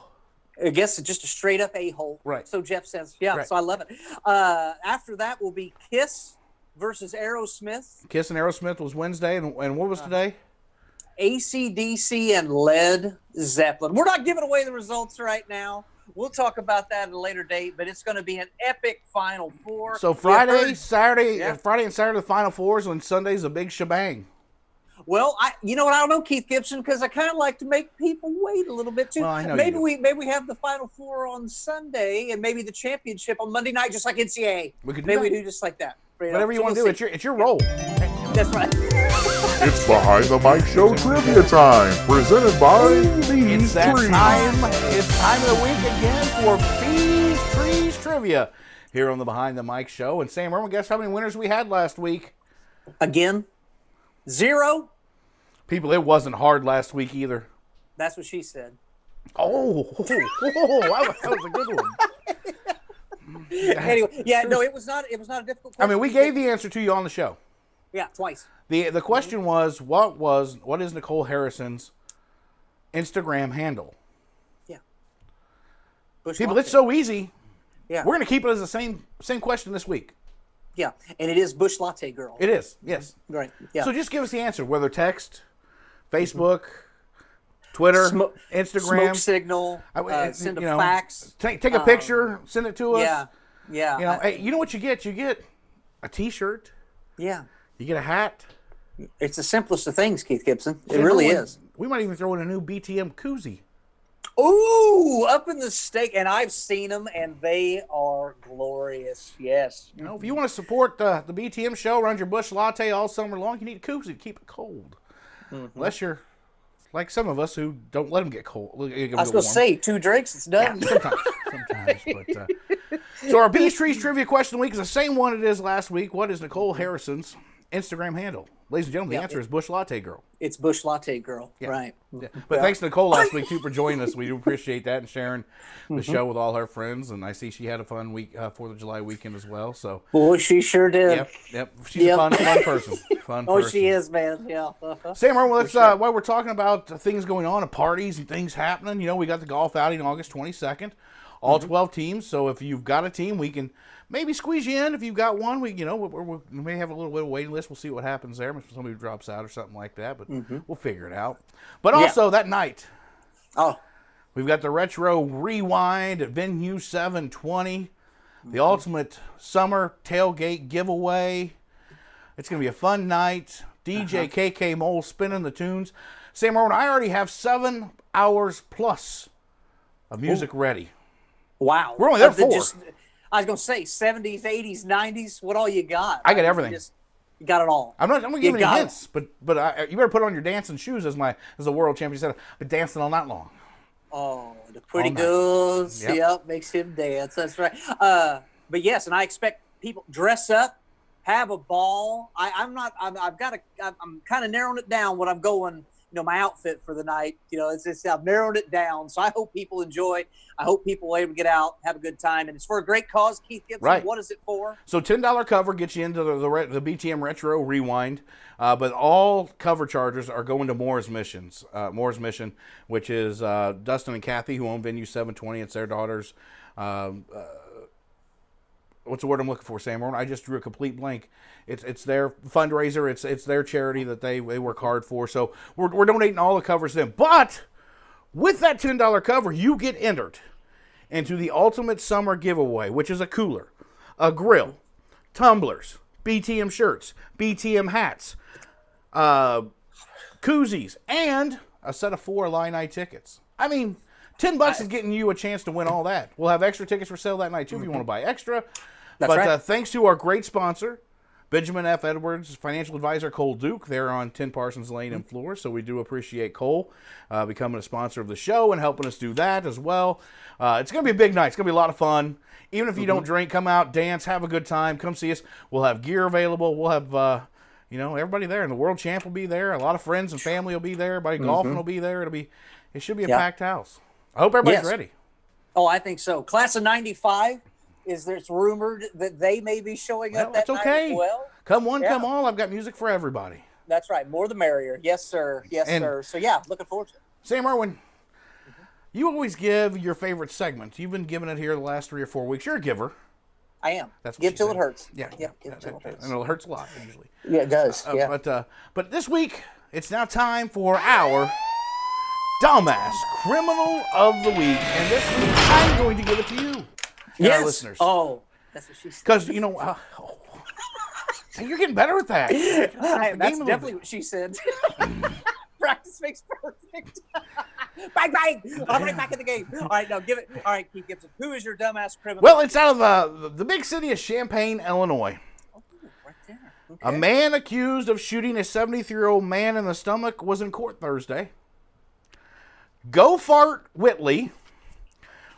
I guess just a straight up a-hole. Right. So Jeff says. Yeah, right. So I love it. After that will be Kiss versus Aerosmith. Kiss and Aerosmith was Wednesday, and what was today? AC/DC and Led Zeppelin. We're not giving away the results right now. We'll talk about that at a later date, but it's going to be an epic Final Four. So Friday, Saturday, Friday and Saturday, the Final Fours, and Sunday's a big shebang. Well, you know what? I don't know, Keith Gibson, because I kind of like to make people wait a little bit too. Well, I know maybe we have the Final Four on Sunday and maybe the championship on Monday night, just like NCAA. We could do maybe that. we do just like that. Whatever you want to do, it's your role. That's right. It's Behind the Mic Show Trivia Time, presented by It's These that Trees. time. It's time of the week again for Bees Trees Trivia here on the Behind the Mic Show. And Sam Irwin, guess how many winners we had last week? Again, 0. People, it wasn't hard last week either. That's what she said. Oh, that was a good one. Anyway, it was not a difficult question. I mean, we gave the answer to you on the show. Yeah, twice. The question was, what is Nicole Harrison's Instagram handle? Yeah. Bush People, latte. it's so easy. Yeah. We're going to keep it as the same question this week. Yeah, and it is Bush Latte Girl. It is, yes. Right. Yeah. So just give us the answer, whether text, Facebook, Twitter, Instagram. Smoke signal. Send a fax. Take a picture, send it to us. Yeah. Yeah. You know, hey, you know what you get? You get a T-shirt. Yeah. You get a hat. It's the simplest of things, Keith Gibson. It really is. We might even throw in a new BTM koozie. Ooh, up in the steak, and I've seen them, and they are glorious. Yes. You know, if you want to support the BTM show around your Bush Latte all summer long, you need a koozie to keep it cold. Unless you're like some of us who don't let them get cold. I was going to say 2 drinks, it's done. Yeah, sometimes. But, so our Beach Trees trivia question of the week is the same one it is last week. What is Nicole Harrison's Instagram handle? Ladies and gentlemen, the answer is Bush Latte Girl. It's Bush Latte Girl, right. Yeah. But thanks to Nicole last week, too, for joining us. We do appreciate that and sharing the show with all her friends. And I see she had a fun week, 4th of July weekend as well. So, boy, she sure did. Yep. She's a fun person. Oh, she is, man. Yeah. Sam, while we're talking about things going on and parties and things happening, you know, we got the golf outing August 22nd. All 12 teams. So if you've got a team, we can maybe squeeze you in. If you've got one, we may have a little bit of waiting list. We'll see what happens there. If somebody drops out or something like that, but we'll figure it out. But also that night, we've got the Retro Rewind at Venue 720, the Ultimate Summer Tailgate Giveaway. It's going to be a fun night. DJ KK Mole spinning the tunes. Sam Irwin, I already have 7 hours plus of music ready. Wow. We're only there 4. I was going to say 70s, 80s, 90s. What all you got? I got everything. You got it all. I'm not going to give any hints, but you better put on your dancing shoes as the world champion said. I've been dancing all night long. Oh, the pretty girls. Yep, makes him dance. That's right. But yes, and I expect people dress up, have a ball. I'm kind of narrowing it down what I'm going. You know, my outfit for the night. You know, I've narrowed it down. So I hope people enjoy. I hope people are able to get out, have a good time, and it's for a great cause. Keith Gibson, right. What is it for? So $10 cover gets you into the BTM Retro Rewind, but all cover charges are going to Moore's Mission, which is Dustin and Kathy, who own Venue 720. It's their daughters. What's the word I'm looking for, Sam? I just drew a complete blank. It's their fundraiser. It's their charity that they work hard for. So we're donating all the covers to them. But with that $10 cover, you get entered into the Ultimate Summer Giveaway, which is a cooler, a grill, tumblers, BTM shirts, BTM hats, koozies, and a set of 4 Illini tickets. I mean, $10 is getting you a chance to win all that. We'll have extra tickets for sale that night, too, if you want to buy extra. That's right. Thanks to our great sponsor, Benjamin F. Edwards, financial advisor Cole Duke. They're on 10 Parsons Lane in Florida, so we do appreciate Cole becoming a sponsor of the show and helping us do that as well. It's going to be a big night. It's going to be a lot of fun. Even if you don't drink, come out, dance, have a good time. Come see us. We'll have gear available. We'll have everybody there, and the world champ will be there. A lot of friends and family will be there. Everybody golfing will be there. It should be a packed house. I hope everybody's ready. Oh, I think so. Class of 95. It's rumored that they may be showing up that night as well. Come one, come all. I've got music for everybody. That's right. More the merrier. Yes, sir. Yes, sir. So, looking forward to it. Sam Irwin, you always give your favorite segment. You've been giving it here the last 3 or 4 weeks. You're a giver. I am. That's what give till it hurts. Yeah. Give till it hurts. And it hurts a lot, usually. Yeah, it does. But this week, it's now time for our Dumbass Criminal of the Week. And this week, I'm going to give it to you. Yes. Our listeners. Oh, that's what she said. Because, you're getting better at that. That's definitely what she said. Practice makes perfect. Bang, bang. I'm right back in the game. All right, now give it. All right, Keith Gibson. Who is your dumbass criminal? Well, it's out of the big city of Champaign, Illinois. Oh, right there. Okay. A man accused of shooting a 73-year-old man in the stomach was in court Thursday. Gofart Whitley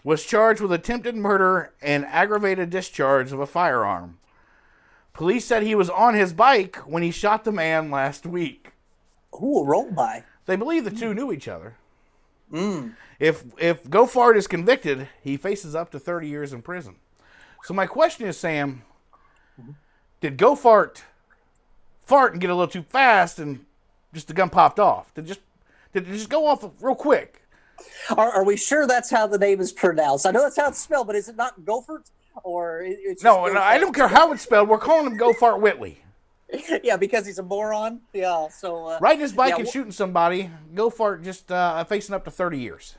was charged with attempted murder and aggravated discharge of a firearm. Police said he was on his bike when he shot the man last week. Ooh, a roll by. They believe the two knew each other. If Gofart is convicted, he faces up to 30 years in prison. So my question is, Sam, did Gofart fart and get a little too fast and just the gun popped off? Did it just go off real quick? Are we sure that's how the name is pronounced? I know that's how it's spelled, but is it not Gophert? Or it's just No, I don't care how it's spelled. We're calling him Go Fart Whitley. Yeah, because he's a moron. Yeah, so riding his bike and shooting somebody. Go Fart just facing up to 30 years.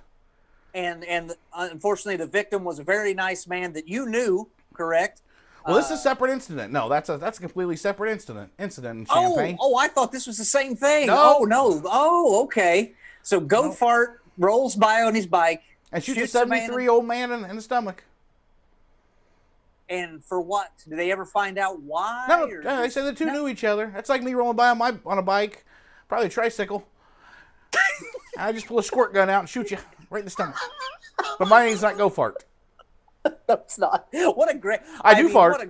And unfortunately, the victim was a very nice man that you knew, correct? Well, this is a separate incident. No, that's a completely separate incident in Champaign. Oh, I thought this was the same thing. No. Oh, no. Oh, okay. So Go Fart rolls by on his bike. And shoots a 73-year-old man in the stomach. And for what? Did they ever find out why? No, they said the two knew each other. That's like me rolling by on a bike, probably a tricycle. I just pull a squirt gun out and shoot you right in the stomach. But my name's not Go Fart. No, it's not. What a great... I do fart,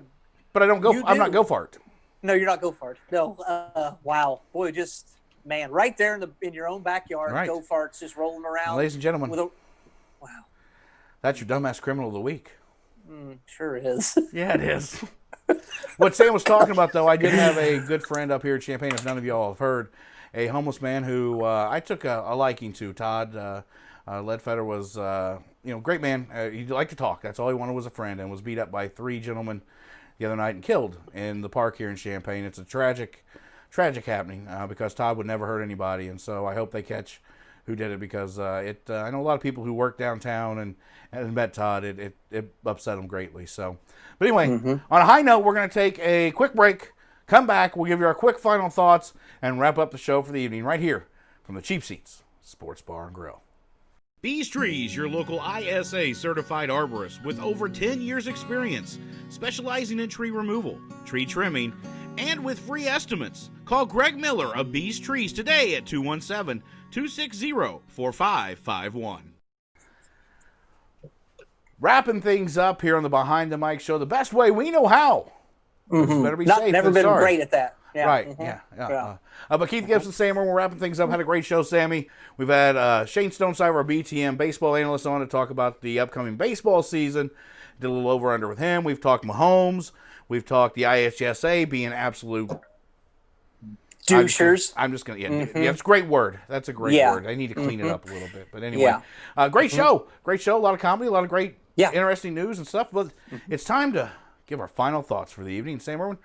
but I don't go. I'm not Go Fart. No, you're not Go Fart. No. Wow. Boy, just, man, right there in your own backyard, right. Go Fart's just rolling around. Ladies and gentlemen, wow. That's your dumbass criminal of the week. Sure is. Yeah, it is. What Sam was talking about, though, I did have a good friend up here at Champaign, if none of y'all have heard, a homeless man who I took a liking to. Todd Ledfetter was, great man. He liked to talk. That's all he wanted was a friend, and was beat up by 3 gentlemen the other night and killed in the park here in Champaign. It's a tragic happening because Todd would never hurt anybody, and so I hope they catch who did it because I know a lot of people who work downtown and met Todd. It upset them greatly. So, but anyway, on a high note, we're going to take a quick break. Come back. We'll give you our quick final thoughts and wrap up the show for the evening right here from the Cheap Seats Sports Bar and Grill. Bees Trees, your local ISA certified arborist with over 10 years experience, specializing in tree removal, tree trimming, and with free estimates. Call Greg Miller of Bees Trees today at 217-260-4551. Wrapping things up here on the Behind the Mic show the best way we know how. Better be safe Never than been sorry. great at that. Yeah. Right, yeah. But Keith Gibson, Sam, we're wrapping things up. Had a great show, Sammy. We've had Shane Stonesiver, our BTM baseball analyst, on to talk about the upcoming baseball season. Did a little over-under with him. We've talked Mahomes. We've talked the IHSA being absolute douchers. I'm just going to, it's a great word. That's a great word. I need to clean it up a little bit. But anyway, great show. Great show. A lot of comedy, a lot of great, interesting news and stuff. But it's time to give our final thoughts for the evening. Sam Irwin,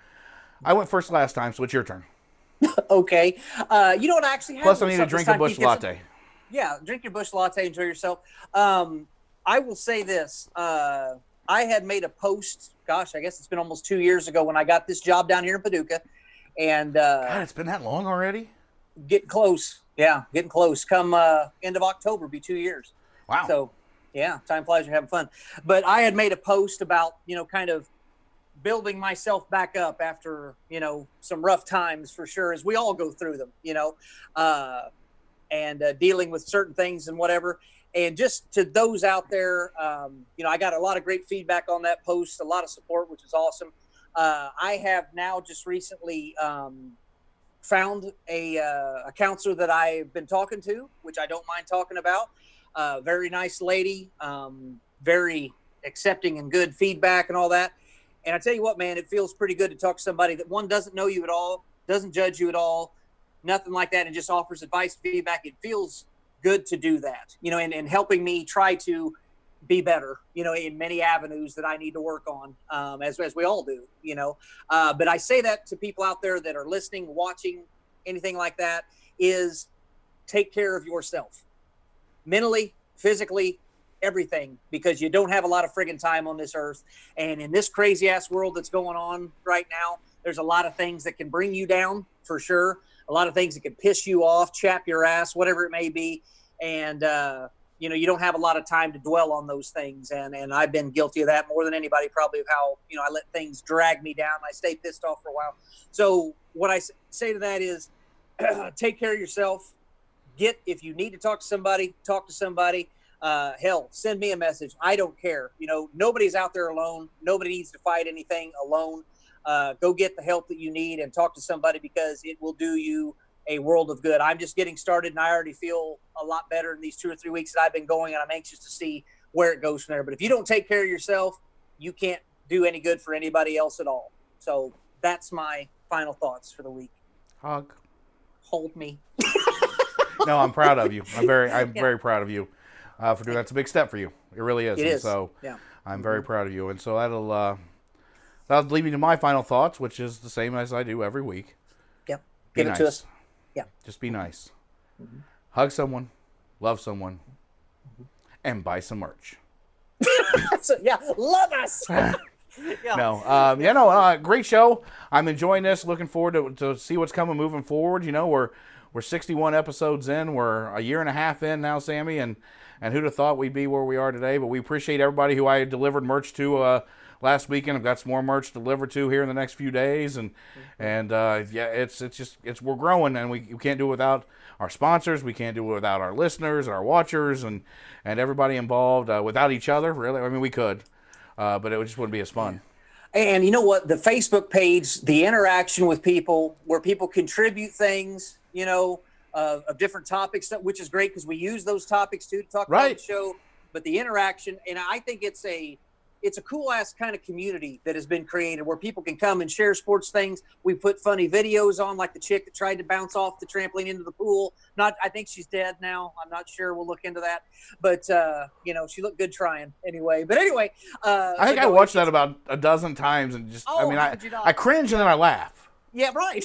I went first last time, so it's your turn. Okay. You know what I actually have? Plus, I need to drink a Busch Latte. Yeah, drink your Busch Latte. Enjoy yourself. I will say this. I had made a post, gosh, I guess it's been almost 2 years ago when I got this job down here in Paducah. And God, it's been that long already? Getting close. Yeah, getting close. Come end of October, be 2 years. Wow. So, yeah, time flies, you're having fun. But I had made a post about, kind of building myself back up after, some rough times for sure, as we all go through them, and dealing with certain things and whatever. And just to those out there, I got a lot of great feedback on that post, a lot of support, which is awesome. I have now just recently found a counselor that I've been talking to, which I don't mind talking about. Very nice lady, very accepting and good feedback and all that. And I tell you what, man, it feels pretty good to talk to somebody that, one, doesn't know you at all, doesn't judge you at all, nothing like that, and just offers advice, feedback. It feels good to do that, and helping me try to be better, in many avenues that I need to work on, as we all do, But I say that to people out there that are listening, watching, anything like that, is take care of yourself. Mentally, physically, everything, because you don't have a lot of friggin' time on this earth. And in this crazy ass world that's going on right now, there's a lot of things that can bring you down for sure. A lot of things that can piss you off, chap your ass, whatever it may be. And, you don't have a lot of time to dwell on those things. And I've been guilty of that more than anybody, probably, of how, I let things drag me down. I stay pissed off for a while. So what I say to that is take care of yourself. If you need to talk to somebody, talk to somebody. Hell, send me a message. I don't care. Nobody's out there alone. Nobody needs to fight anything alone. Go get the help that you need and talk to somebody, because it will do you a world of good. I'm just getting started, and I already feel a lot better in these 2 or 3 weeks that I've been going, and I'm anxious to see where it goes from there. But if you don't take care of yourself, you can't do any good for anybody else at all. So that's my final thoughts for the week. Hug. Hold me. No, I'm proud of you. I'm very proud of you. for doing that's a big step for you. It really is. It And is. so Yeah. I'm very proud of you. And so that'll lead me to my final thoughts, which is the same as I do every week. Yep. Be Give it to nice. us. Yeah. Just be nice. Hug someone, love someone, and buy some merch. So, yeah, love us. No, great show. I'm enjoying this. Looking forward to see what's coming moving forward. You know, we're 61 episodes in. We're a year and a half in now, Sammy, and who'd have thought we'd be where we are today? But we appreciate everybody who I delivered merch to last weekend. I've got some more merch delivered to here in the next few days, and we're growing, and we can't do it without our sponsors. We can't do it without our listeners, our watchers, and everybody involved. Without each other, really. I mean, we could. But it just wouldn't be as fun. And you know what? The Facebook page, the interaction with people, where people contribute things, of different topics, which is great because we use those topics too to talk about the show. But the interaction, and I think it's a cool ass kind of community that has been created where people can come and share sports things. We put funny videos on, like the chick that tried to bounce off the trampoline into the pool. I think she's dead now. I'm not sure. We'll look into that. But she looked good trying anyway. But anyway, I think I watched that about a dozen times and just I cringe and then I laugh. Yeah, right.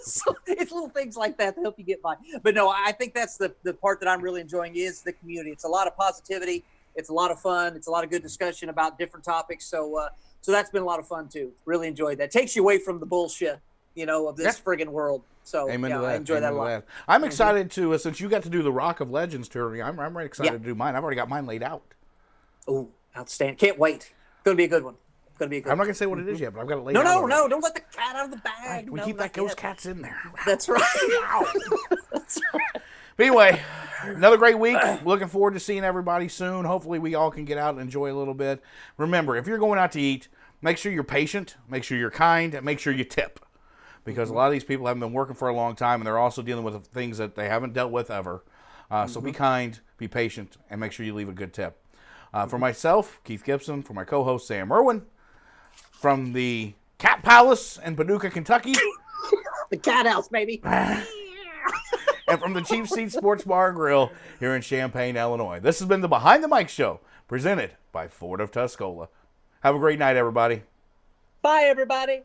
So it's little things like that help you get by. But no, I think that's the part that I'm really enjoying is the community. It's a lot of positivity. It's a lot of fun. It's a lot of good discussion about different topics. So that's been a lot of fun too. Really enjoyed that. Takes you away from the bullshit, of this friggin' world. So Amen to that. I enjoy that a lot. That. I'm excited to since you got to do the Rock of Legends tour. I'm really excited to do mine. I've already got mine laid out. Oh, outstanding! Can't wait. Gonna be a good one. I'm not gonna say what it is yet, but I've got it laid out. No, don't let the cat out of the bag. Right. We keep those cats in there. That's right. That's right. But anyway, another great week. Looking forward to seeing everybody soon. Hopefully we all can get out and enjoy a little bit. Remember, if you're going out to eat, make sure you're patient, make sure you're kind, and make sure you tip. Because a lot of these people haven't been working for a long time, and they're also dealing with things that they haven't dealt with ever. So be kind, be patient, and make sure you leave a good tip. For myself, Keith Gibson, for my co-host, Sam Irwin, from the Cat Palace in Paducah, Kentucky. The cat house, baby. And from the Cheap Seat Sports Bar and Grill here in Champaign, Illinois. This has been the Behind the Mic Show, presented by Ford of Tuscola. Have a great night, everybody. Bye, everybody.